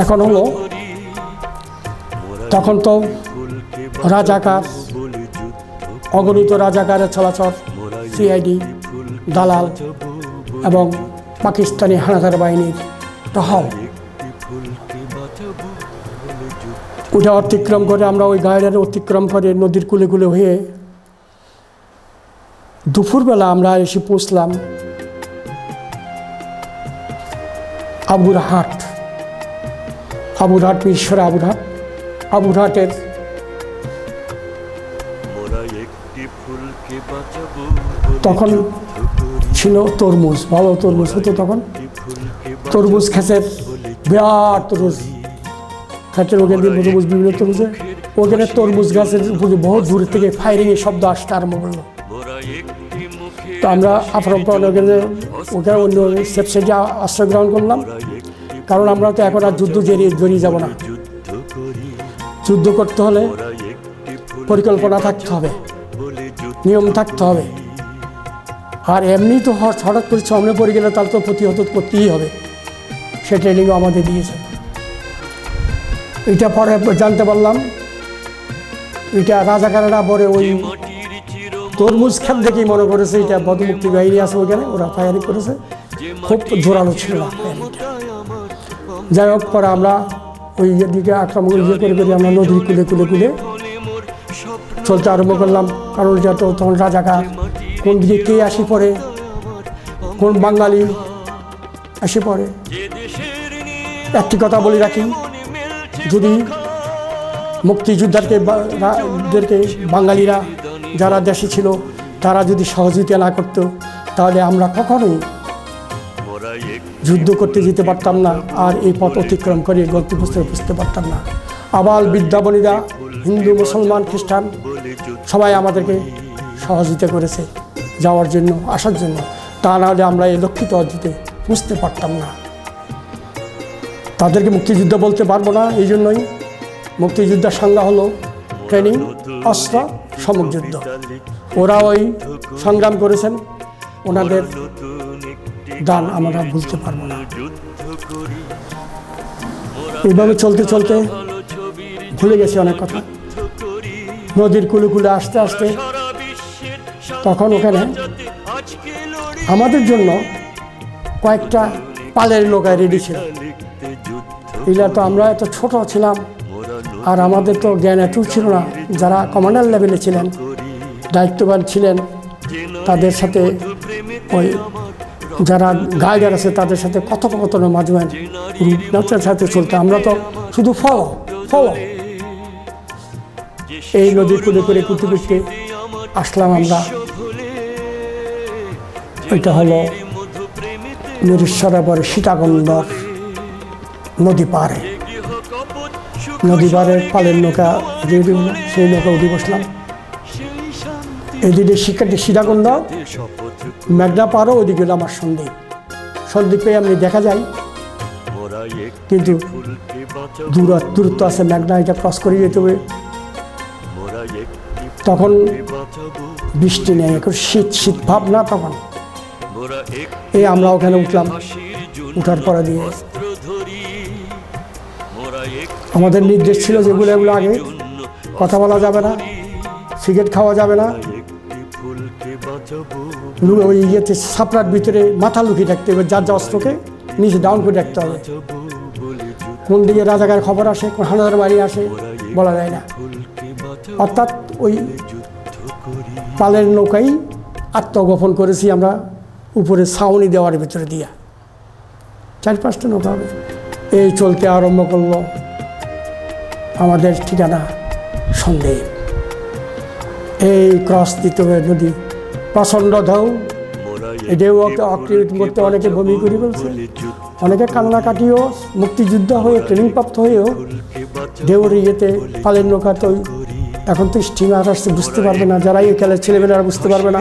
এখন হলো, তখন তো রাজাকার, অগণিত রাজাকারের চলাচল, সিআইডি, দালাল এবং পাকিস্তানি হানাদার বাহিনীর টহল, ওটা অতিক্রম করে আমরা ওই গায়ের অতিক্রম করে নদীর কুলে কুলে হয়ে দুপুরবেলা আমরা এসে পৌঁছলাম আবুরহাট, মিরসরাই আবুরহাটের তখন ছিল তরমুজ, ভালো তরমুজ হতো তখন, তরমুজ খেতের বিরাট তরমুজ খেতের, ওখানে তরমুজ, বিভিন্ন তরমুজে, ওখানে তরমুজ গাছের উপরে বহু দূর থেকে ফায়ারিংয়ের শব্দ আসতে আরম্ভ করলো। তো আমরা আফরমপ্রাণ ওখানে অন্য সেফ সাইডে আশ্রয় গ্রহণ করলাম, কারণ আমরা তো এখন আর যুদ্ধ জড়িয়ে যাব না। যুদ্ধ করতে হলে পরিকল্পনা থাকতে হবে, নিয়ম থাকতে হবে, আর এমনি তো হঠাৎ করে সামনে পড়ে গেলে তার তো প্রতিহত করতেই হবে, সে ট্রেনিংও আমাদের দিয়েছে। এটা পরে জানতে পারলাম, এটা রাজাকারেরা পরে ওই তরমুজ খেত দেখেই মনে করেছে এটা বদমুক্তি বাহিনী আছে ওখানে, ওরা ফায়ারিং করেছে, খুব জোরালো ছিল না। যাই হোক, পরে আমরা ওই দিকে আক্রমণ করে আমরা নদীর কুলে চলতে আরম্ভ করলাম, কারণ এটা তো তখন রাজাকার, কোন দিকে কে আসি পড়ে, কোন বাঙালি আসে পড়ে। একটি কথা বলে রাখি, যদি মুক্তিযোদ্ধাদেরকে বাঙালিরা যারা দেশে ছিল তারা যদি সহযোগিতা না করত তাহলে আমরা কখনোই যুদ্ধ করতে যেতে পারতাম না, আর এই পথ অতিক্রম করে গন্তব্যস্থলে পৌঁছতে পারতাম না। আবাল বিদ্যাবনীরা, হিন্দু, মুসলমান, খ্রিস্টান সবাই আমাদেরকে সহযোগিতা করেছে যাওয়ার জন্য, আসার জন্য। তা নাহলে আমরা এই লক্ষিত অর্জিতে বুঝতে পারতাম না। তাদেরকে মুক্তিযুদ্ধ বলতে পারবো না, এই জন্যই মুক্তিযুদ্ধের সংজ্ঞা হলো ট্রেনিং, অস্ত্র, সম্মুখ যুদ্ধ। ওরা ওই সংগ্রাম করেছেন, ওনাদের দান আমরা ভুলতে পারবো না। এইভাবে চলতে চলতে ভুলে গেছি অনেক কথা। নদীর কুলে কুলে আসতে আসতে তখন ওখানে আমাদের জন্য কয়েকটা পালের নৌকা রেডি ছিল। এগুলা তো আমরা এত ছোট ছিলাম, আর আমাদের তো জ্ঞান এত ছিল না। যারা কমান্ডার লেভেলে ছিলেন, দায়িত্ববান ছিলেন, তাদের সাথে ওই যারা গাইডার আছে তাদের সাথে কথোপকথন মাঝে নাচের সাথে চলতে, আমরা তো শুধু ফলো ফলো। এই নদী কুলে করে কুটে কুটে আসলাম আমরা। এটা হলো নিরীশ্বরের পরে সীতাকুণ্ডর নদী পাড়ে। নদী পাড়ে পালের নৌকা রেডি হলো, সেই নৌকা উঠে বসলাম। এদিকে সীতাকুণ্ড, মেঘনা পাড়ও, ওইদিকে হলো আমার সন্দ্বীপ। সন্দ্বীপে এমনি দেখা যায়, কিন্তু দূরত্ব আছে। মেঘনা এটা ক্রস করে যেতে হবে। তখন বৃষ্টি নেই, এখন শীত শীত ভাব না। তখন এই আমরা ওখানে উঠলাম। উঠার পরে দিয়ে আমাদের নির্দেশ ছিল যেগুলো এগুলো আগে কথা বলা যাবে না, সিগারেট খাওয়া যাবে না, ওই ইয়েতে সাপড়ার ভিতরে মাথা লুকিয়ে রাখতে হবে, যার যা অস্ত্রকে নিচে ডাউন করে রাখতে হবে। কোন দিকে রাজাকার খবর আসে, কোন হানাদার বাড়ি আসে বলা যায় না। অর্থাৎ ওই পালের নৌকাই আত্মগোপন করেছি আমরা, উপরে ছাউনি দেওয়ার ভিতরে দিয়া 4-5টা নৌকা হবে। এই চলতে আরম্ভ করলো। আমাদের ঠিকানা সন্দ্বীপ। এই ক্রস দিতে হবে নদী, প্রচণ্ড ঢেউ। এই ঢেউ অকৃত করতে অনেকে বমি করে বলছে, অনেকে কান্নাকাটিও, মুক্তিযুদ্ধ হয়ে ট্রেনিংপ্রাপ্ত হয়েও ঢেউর ইয়েতে পালের নৌকা। তো এখন তো স্টিমার আসছে, বুঝতে পারবে না। যারা এই কালের ছেলেমেয়েরা বুঝতে পারবে না,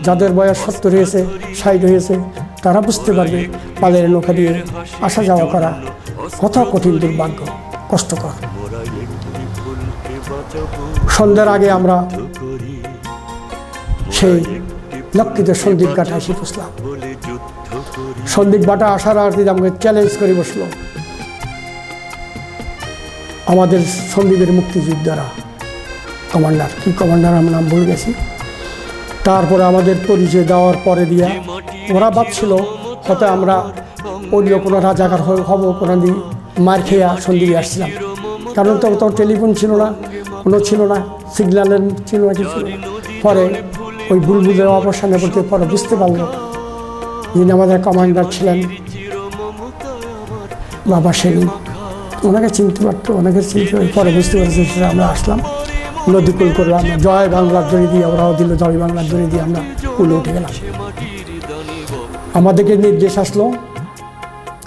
যাদের বয়স 70 হয়েছে, 60 হয়েছে, তারা বুঝতে পারবে পালের নৌকা দিয়ে আসা যাওয়া করা কত কঠিন, দুর্ভাগ্য, কষ্টকর। সন্ধ্যার আগে আমরা সেই লক্ষিত সন্দ্বীপ ঘাটে এসে পৌঁছলাম। সন্দ্বীপ ঘাটে আসার আর আমাকে চ্যালেঞ্জ করে বসলো আমাদের সন্দ্বীপের মুক্তিযোদ্ধারা। কমান্ডার, কি কমান্ডার আমার নাম ভুলে গেছি। তারপরে আমাদের পরিচয় দেওয়ার পরে দিয়া ওরা ভাবছিল হয়তো আমরা অন্য কোনো রাজাকার হব, কোনো দিন মার খেয়া সন্দ্বীপে আসছিলাম। কারণ তো টেলিফোন ছিল না, কোনো ছিল না, সিগন্যালের ছিল না, কিছু ছিল না। পরে ওই বুলবুলের অবসানে বলতে পরে বুঝতে পারলো যিনি আমাদের কমান্ডার ছিলেন বাবা সেলিম, ওনাকে চিনতে পারতো, ওনাকে চিনতে পরে বুঝতে পারছে। সেটা আমরা আসলাম, নদীকুল করলাম, জয় বাংলার দড়ি দিয়ে ওরাও দিল, জয় বাংলার দড়ি দিয়ে আমরা কুলে উঠে গেলাম। আমাদেরকে নির্দেশ আসলো,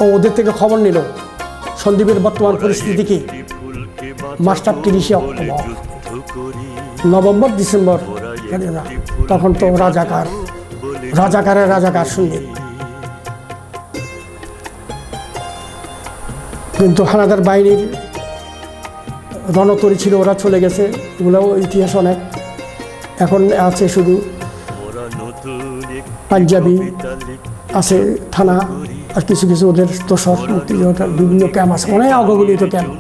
ও ওদের থেকে খবর নিল সন্দ্বীপের বর্তমান পরিস্থিতি কি। মাসটা 30 অক্টোবর, নভেম্বর, ডিসেম্বর, তখন তো রাজাকারের রাজাকার সন্দ্বীপ। কিন্তু হানাদার বাহিনীর রণতরী ছিল, ওরা চলে গেছে, এগুলো ইতিহাস অনেক। এখন আছে শুধু পাঞ্জাবি আছে থানা, আর কিছু কিছু ওদের দোসর মুক্তিযোদ্ধার বিভিন্ন ক্যাম্প আছে, অনেক অগণিত ক্যাম্প।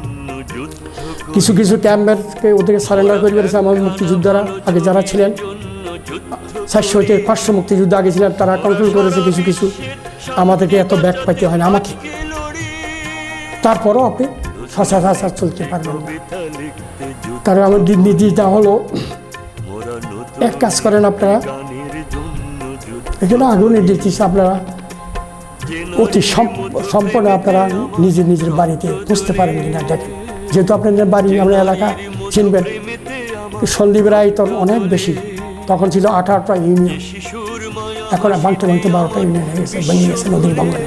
কিছু কিছু ক্যাম্পেরকে ওদেরকে সারেন্ডার করে দিয়েছে আমাদের মুক্তিযোদ্ধারা। আগে যারা ছিলেন 400 থেকে 500 মুক্তিযুদ্ধ আগে ছিলেন, তারা কন্ট্রোল করেছে কিছু কিছু। আমাদেরকে এত ব্যাক পাইতে হয় না আমাকে। তারপরও আপনি সচরাচর চলতে পারবেন না। কারণ আমার নির্দেশটা হলো, এক কাজ করেন আপনারা, এখানে আগেও নির্দেশ দিচ্ছে, আপনারা অতি সম্পূর্ণ আপনারা নিজের বাড়িতে বুঝতে পারেন কিনা দেখেন। যেহেতু আপনাদের বাড়ি, আমরা এলাকা চিনবেন। সন্দ্বীপের আয়তন অনেক বেশি, তখন ছিল 18টা ইউনিয়ন, এখন ভাঙতে ভাঙতে 12টা ইউনিয়ন হয়ে গেছে, ভেঙে গেছে নদীর বাংলায়।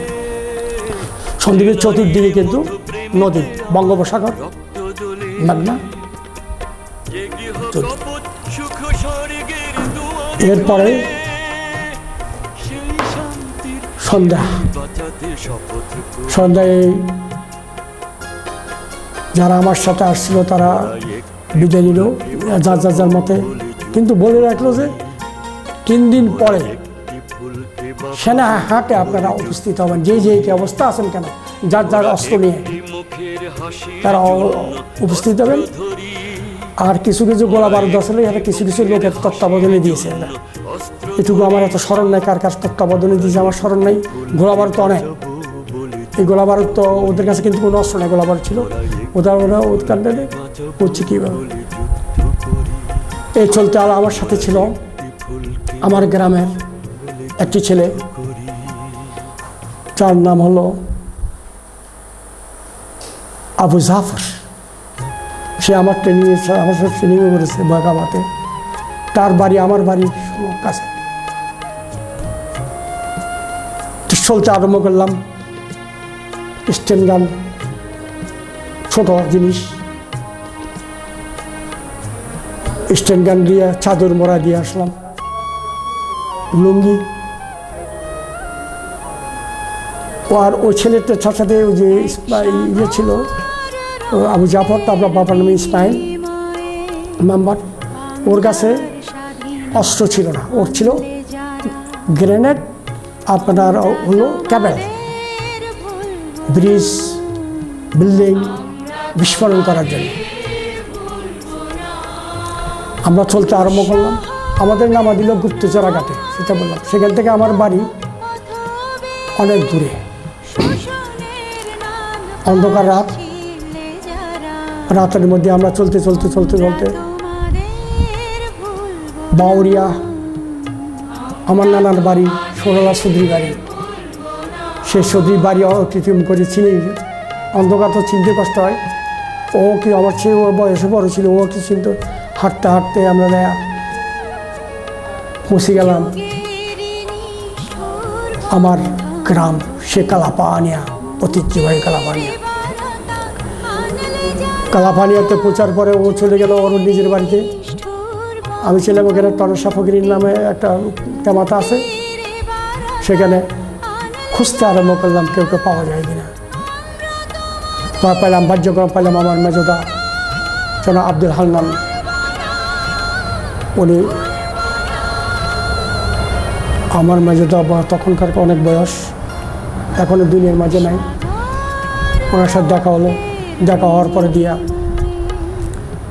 সন্দ্বীপের চতুর্দিকে কিন্তু নদী, বঙ্গোপসাগর, মেঘনা। এরপরে সন্ধ্যায় যারা আমার সাথে আসছিল তারা বিদায় নিল যার যার যার মতে, কিন্তু বলে রাখলো যে 3 দিন পরে সেনা হাটে আপনারা উপস্থিত হবেন, যে কি অবস্থা আছেন কেন, যার যার অস্ত্র নিয়ে তারা উপস্থিত হবেন। আর কিছু কিছু গোলা বারুদ আসলে এখানে কিছু কিছু লোকের তত্ত্বাবধানে দিয়েছে। এটুকু আমার এত স্মরণ নাই, কার কার তত্ত্বাবধানে দিয়েছে আমার স্মরণ নাই। গোলা বারুদ তো অনেক, এই গোলা বারুদ তো ওদের কাছে কিন্তু কোনো অস্ত্র নেই, গোলা বারুদ ছিল ওরা উৎকাণ্ডে করছে কীভাবে এই চলতে। আর আমার সাথে ছিল আমার গ্রামের একটি ছেলে, যার নাম হলো আবু জাফর। সে আমার আমার সাথে ট্রেনিংও করেছে বাগামাতে। তার বাড়ি আমার বাড়ির কাছে। চলতে আরম্ভ করলাম। স্টেন গান, ছোট জিনিস, স্টেন গান দিয়ে চাদর মোড়া দিয়ে আসলাম, লুঙ্গি। আর ওই ছেলেটার সাথে ওই যে ইয়ে ছিল আবু জাফর, তারপর বাবার নামে ইসমাইল মেম্বার। ওর কাছে অস্ত্র ছিল না, ওর ছিল গ্রেনেড, আপনার হলো ক্যাবেল, ব্রিজ বিল্ডিং বিস্ফোরণ করার জন্য। আমরা চলতে আরম্ভ করলাম। আমাদের নামা দিল গুপ্তচরা ঘাটে, সেটা বললাম। সেখান থেকে আমার বাড়ি অনেক দূরে। অন্ধকার রাত, রাতের মধ্যে আমরা চলতে চলতে চলতে চলতে বাউরিয়া, আমার নানার বাড়ি সোনালা চৌধুরী বাড়ি। সে চৌধুরী বাড়ি অতিক্রম করে চিনি, অন্ধকার তো চিনতে কষ্ট হয়। ও কি আমার চেয়ে ওর বয়সে বড় ছিল, ও কি চিনতে। হাঁটতে হাঁটতে আমরা পৌঁছে গেলাম আমার গ্রাম, সে কালাপানিয়া, ঐতিহ্যবাহী কালাপানিয়া। কালাপানিয়াতে পৌঁছার পরে ও চলে গেল ওর নিজের বাড়িতে। আমি ছিলাম ওখানে টনসা ফকির নামে একটা তেমাতা আছে, সেখানে খুঁজতে আরম্ভ করলাম কেউ কেউ পাওয়া যায় কিনা। পাইলাম বাহ্যক্রম, পাইলাম আমার মেজদা জনাব আব্দুল হান্নান। উনি আমার মেজদা, তখনকার অনেক বয়স, এখনও দুনিয়ার মাঝে নাই। ওনার সাথে দেখা হলো। দেখা হওয়ার পরে দিয়া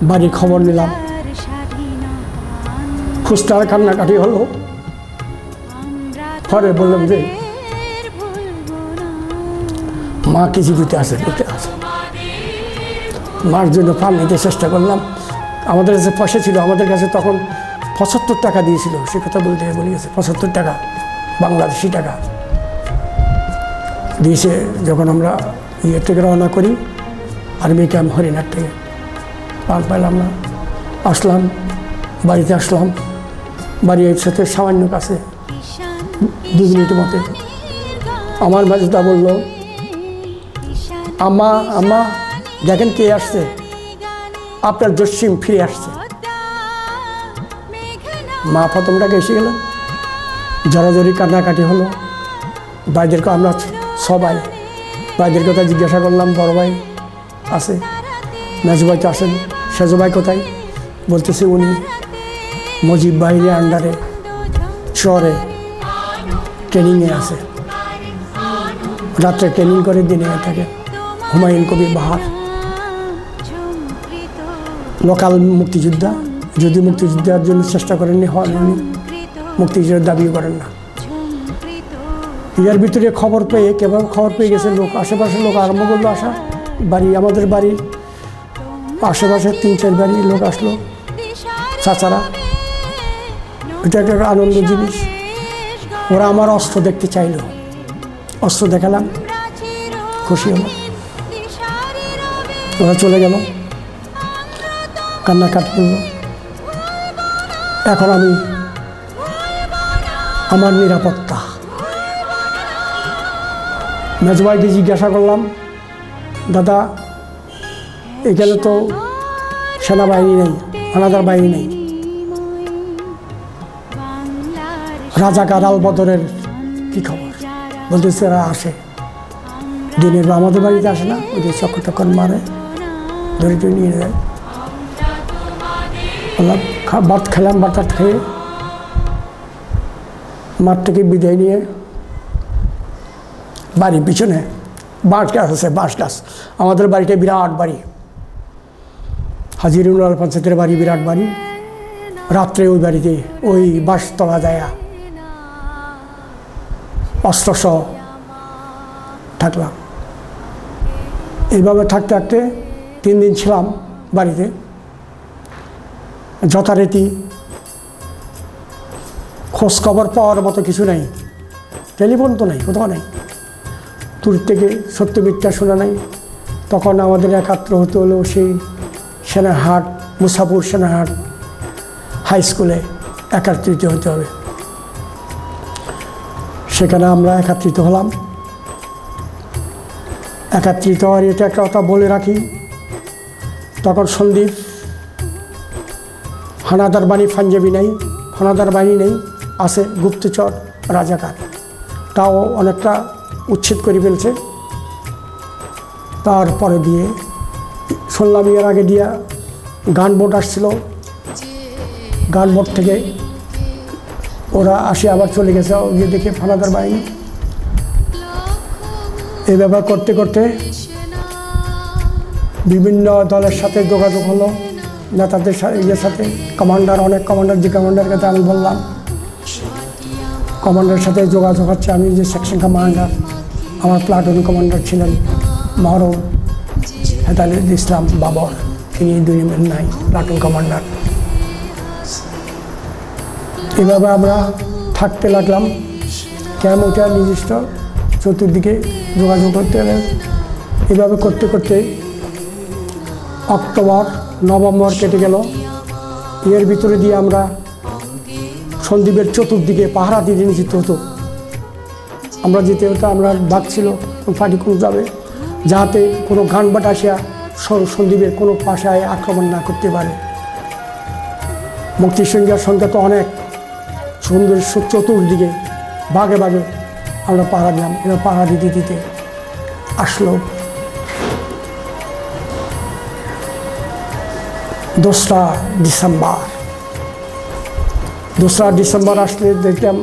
বাড়ির খবর নিলাম। খুঁজতে কান্নাকাটি হলো। পরে বললাম যে মা কি জীবিত আছে, বেঁচে আছে। মার জন্য পান নিতে চেষ্টা করলাম। আমাদের কাছে পয়সা ছিল, আমাদের কাছে তখন 75 টাকা দিয়েছিল, সে কথা বলতে বলে গেছে। 75 টাকা, বাংলাদেশি টাকা দিয়েছে। যখন আমরা ইয়ে থেকে রওনা করি আর্মি ক্যাম্প হরিণার থেকে, পান পাইলাম না। আসলাম, বাড়িতে আসলাম। বাড়ির সাথে সামান্য কাছে 2 মিনিটের মধ্যে আমার মেজদা বলল, আম্মা আম্মা দেখেন কে আসছে, আপনার জসিম ফিরে আসছে। মা প্রথমটাকে এসে গেলেন, জড়াজড়ি কান্নাকাটি হলো। ভাইদেরকে আমরা সবাই ভাইদের কথা জিজ্ঞাসা করলাম, বড় ভাই আছে, মেজো ভাই তো আসেন, সেজো ভাই কোথায়? বলতেছে উনি মজিব ভাইয়ের আন্ডারে শহরে ট্রেনিংয়ে আছে, রাত্রে ট্রেনিং করে দিনে থাকে। হুমায়ুন কবির বাহার, লোকাল মুক্তিযোদ্ধা, যদি মুক্তিযোদ্ধার জন্য চেষ্টা করেননি, হন উনি মুক্তিযুদ্ধের দাবিও করেন না। এর ভিতরে খবর পেয়ে কেবল খবর পেয়ে গেছে লোক, আশেপাশের লোক আরম্ভ করলো আসা। বাড়ি, আমাদের বাড়ির আশেপাশে 3-4 বাড়ির লোক আসলো, চাচারা। এটা একটা আনন্দ জিনিস। ওরা আমার অস্ত্র দেখতে চাইলো, অস্ত্র দেখালাম, খুশি হলো। ওরা চলে গেল। কান্নাকাট করল। এখন আমি আমার নিরাপত্তা মেজবাইকে জিজ্ঞাসা করলাম, দাদা এখানে তো সেনাবাহিনী নেই, হানাদার বাহিনী নেই, রাজাকার আল বদরের কী খবর? বলতেছে এরা আসে দিনের, আমাদের বাড়িতে আসে না, ওদের চক্কর টক্কর মারে, ধরে ধরে নিয়ে যায়। বললাম ভাত খেলাম, ভাত খেয়ে মাঠ থেকে বিদায় নিয়ে বাড়ির পিছনে বাঁশ গাছ আছে, বাঁশ গাছ, আমাদের বাড়িটা বিরাট বাড়ি, হাজির পঞ্চায়েতের বাড়ি, বিরাট বাড়ি। রাত্রে ওই বাড়িতে ওই বাঁশতলা যায় অস্ত্রসহ থাকলাম। এইভাবে থাকতে থাকতে 3 দিন ছিলাম বাড়িতে। যথারীতি খোঁজখবর পাওয়ার মতো কিছু নেই, টেলিফোন তো নেই, কোথাও নেই, দূর থেকে সত্য মিথ্যা শোনা নাই। তখন আমাদের একাত্র হতে হলো সেই সেনারহাট, মুসাপুর সেনারহাট হাই স্কুলে একত্রিত হতে হবে। সেখানে আমরা একত্রিত হলাম। একত্রিত হওয়ার এটা একটা কথা বলে রাখি, তখন সন্দীপ হানাদার বাণী পাঞ্জাবি নেই, হানাদার বাহিনী নেই, আছে গুপ্তচর রাজাকার, তাও অনেকটা উচ্ছেদ করে ফেলছে। তারপরে দিয়ে শুনলাম এর আগে দিয়া গানবোট আসছিল, গানবোট থেকে ওরা আসে আবার চলে গেছে, গিয়ে দেখে হানাদার বাহিনী। এই ব্যাপার করতে করতে বিভিন্ন দলের সাথে যোগাযোগ হলো, নেতাদের সাথে, কমান্ডার, অনেক কমান্ডার, যে কমান্ডারের কথা আমি বললাম, কমান্ডারের সাথে যোগাযোগ হচ্ছে। আমি যে সেকশন কমান্ডার, আমার প্লাটুন কমান্ডার ছিলেন মহরম হেদায়তুল ইসলাম বাবর, তিনি 2 নাই প্লাটুন কমান্ডার। এভাবে আমরা থাকতে লাগলাম, ক্যাম্পটা নির্দিষ্ট চতুর্দিকে যোগাযোগ করতে হবে। এভাবে করতে করতে অক্টোবর, নভেম্বর কেটে গেল। এর ভিতরে দিয়ে আমরা সন্দ্বীপের চতুর্দিকে পাহারা দিয়ে যেতে হতো। আমরা যেতে হতো, আমরা ভাবছিল পার্টি কোন যাবে, যাতে কোনো গানবাট আসিয়া সন্দ্বীপের কোনো পাশায় আক্রমণ না করতে পারে। মুক্তিসংগ্রামের সংখ্যা তো অনেক, সুন্দর চতুর্দিকে ভাগে ভাগে আমরা পাহারা দিলাম। এবার পাহারা দিতে দিতে আসলো 2রা ডিসেম্বর। 2রা ডিসেম্বর আসলে দেখলাম,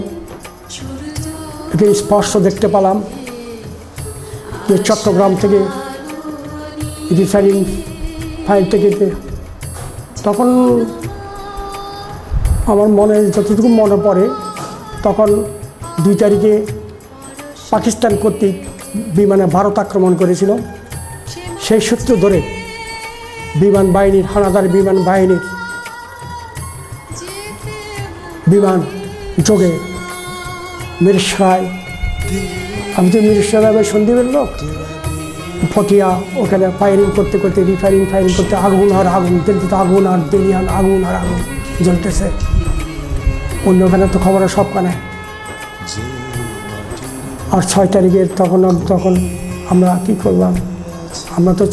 স্পষ্ট দেখতে পেলাম যে চট্টগ্রাম থেকে রিফারিং ফাইল থেকে, তখন আমার মনে যতটুকু মনে পড়ে, তখন 2 তারিখে পাকিস্তান কর্তৃক বিমানে ভারত আক্রমণ করেছিল। সেই সূত্র ধরে বিমান বাহিনীর, হানাদার বিমান বাহিনীর বিমান যোগে মিরসরাই, আমি তো মিরসরাই সন্দ্বীপের লোক, ফটিয়া, ওখানে ফায়ারিং করতে করতে, ফায়ারিং করতে আগুন আর আগুন জ্বলতে, আগুন আর দেলিয়ান, আগুন আর আগুন জ্বলতেছে। অন্যখানে তো খবরের সবখানে। আর 6 তারিখের তখন আমরা কী করলাম, আমরা তো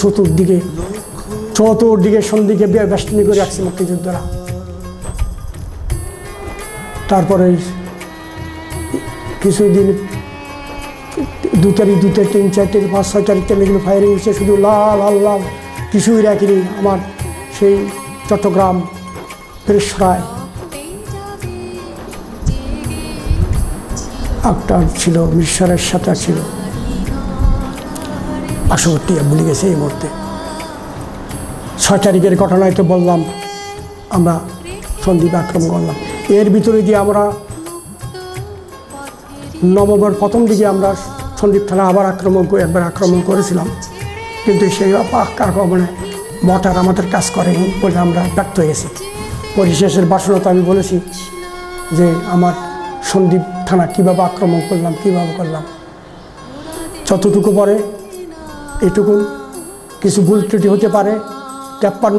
চতুর্দিকে সন্ধিকে বেষ্টনী করে রাখছি মুক্তিযোদ্ধারা। তারপরে কিছুদিন 2 তারিখ, 3, 4 তারিখ, 5, 6 তারিখ এগুলো ফায়ারিং হচ্ছে, শুধু লাল আল্লাহ, কিছুই রাখিনি। আমার সেই চট্টগ্রাম, মিরসরাই একটা ছিল, মিরসরাইয়ের সাথে ছিল পার্শ্ববর্তী, ভুলে গেছে এই মুহূর্তে। 6 তারিখের ঘটনায় তো বললাম আমরা সন্দ্বীপ আক্রমণ করলাম। এর ভিতরে দিয়ে আমরা নভেম্বর প্রথম দিকে আমরা সন্দ্বীপ থানা আবার একবার আক্রমণ করেছিলাম, কিন্তু সেই আক্রমণে মোটর আমাদের কাজ করেনি বলে আমরা ব্যর্থ হয়ে গেছি। পরিশেষের বাসনতা আমি বলেছি যে আমার সন্দ্বীপ থানা কীভাবে আক্রমণ করলাম, যতটুকু পরে এটুকু, কিছু ভুল ত্রুটি হতে পারে। 53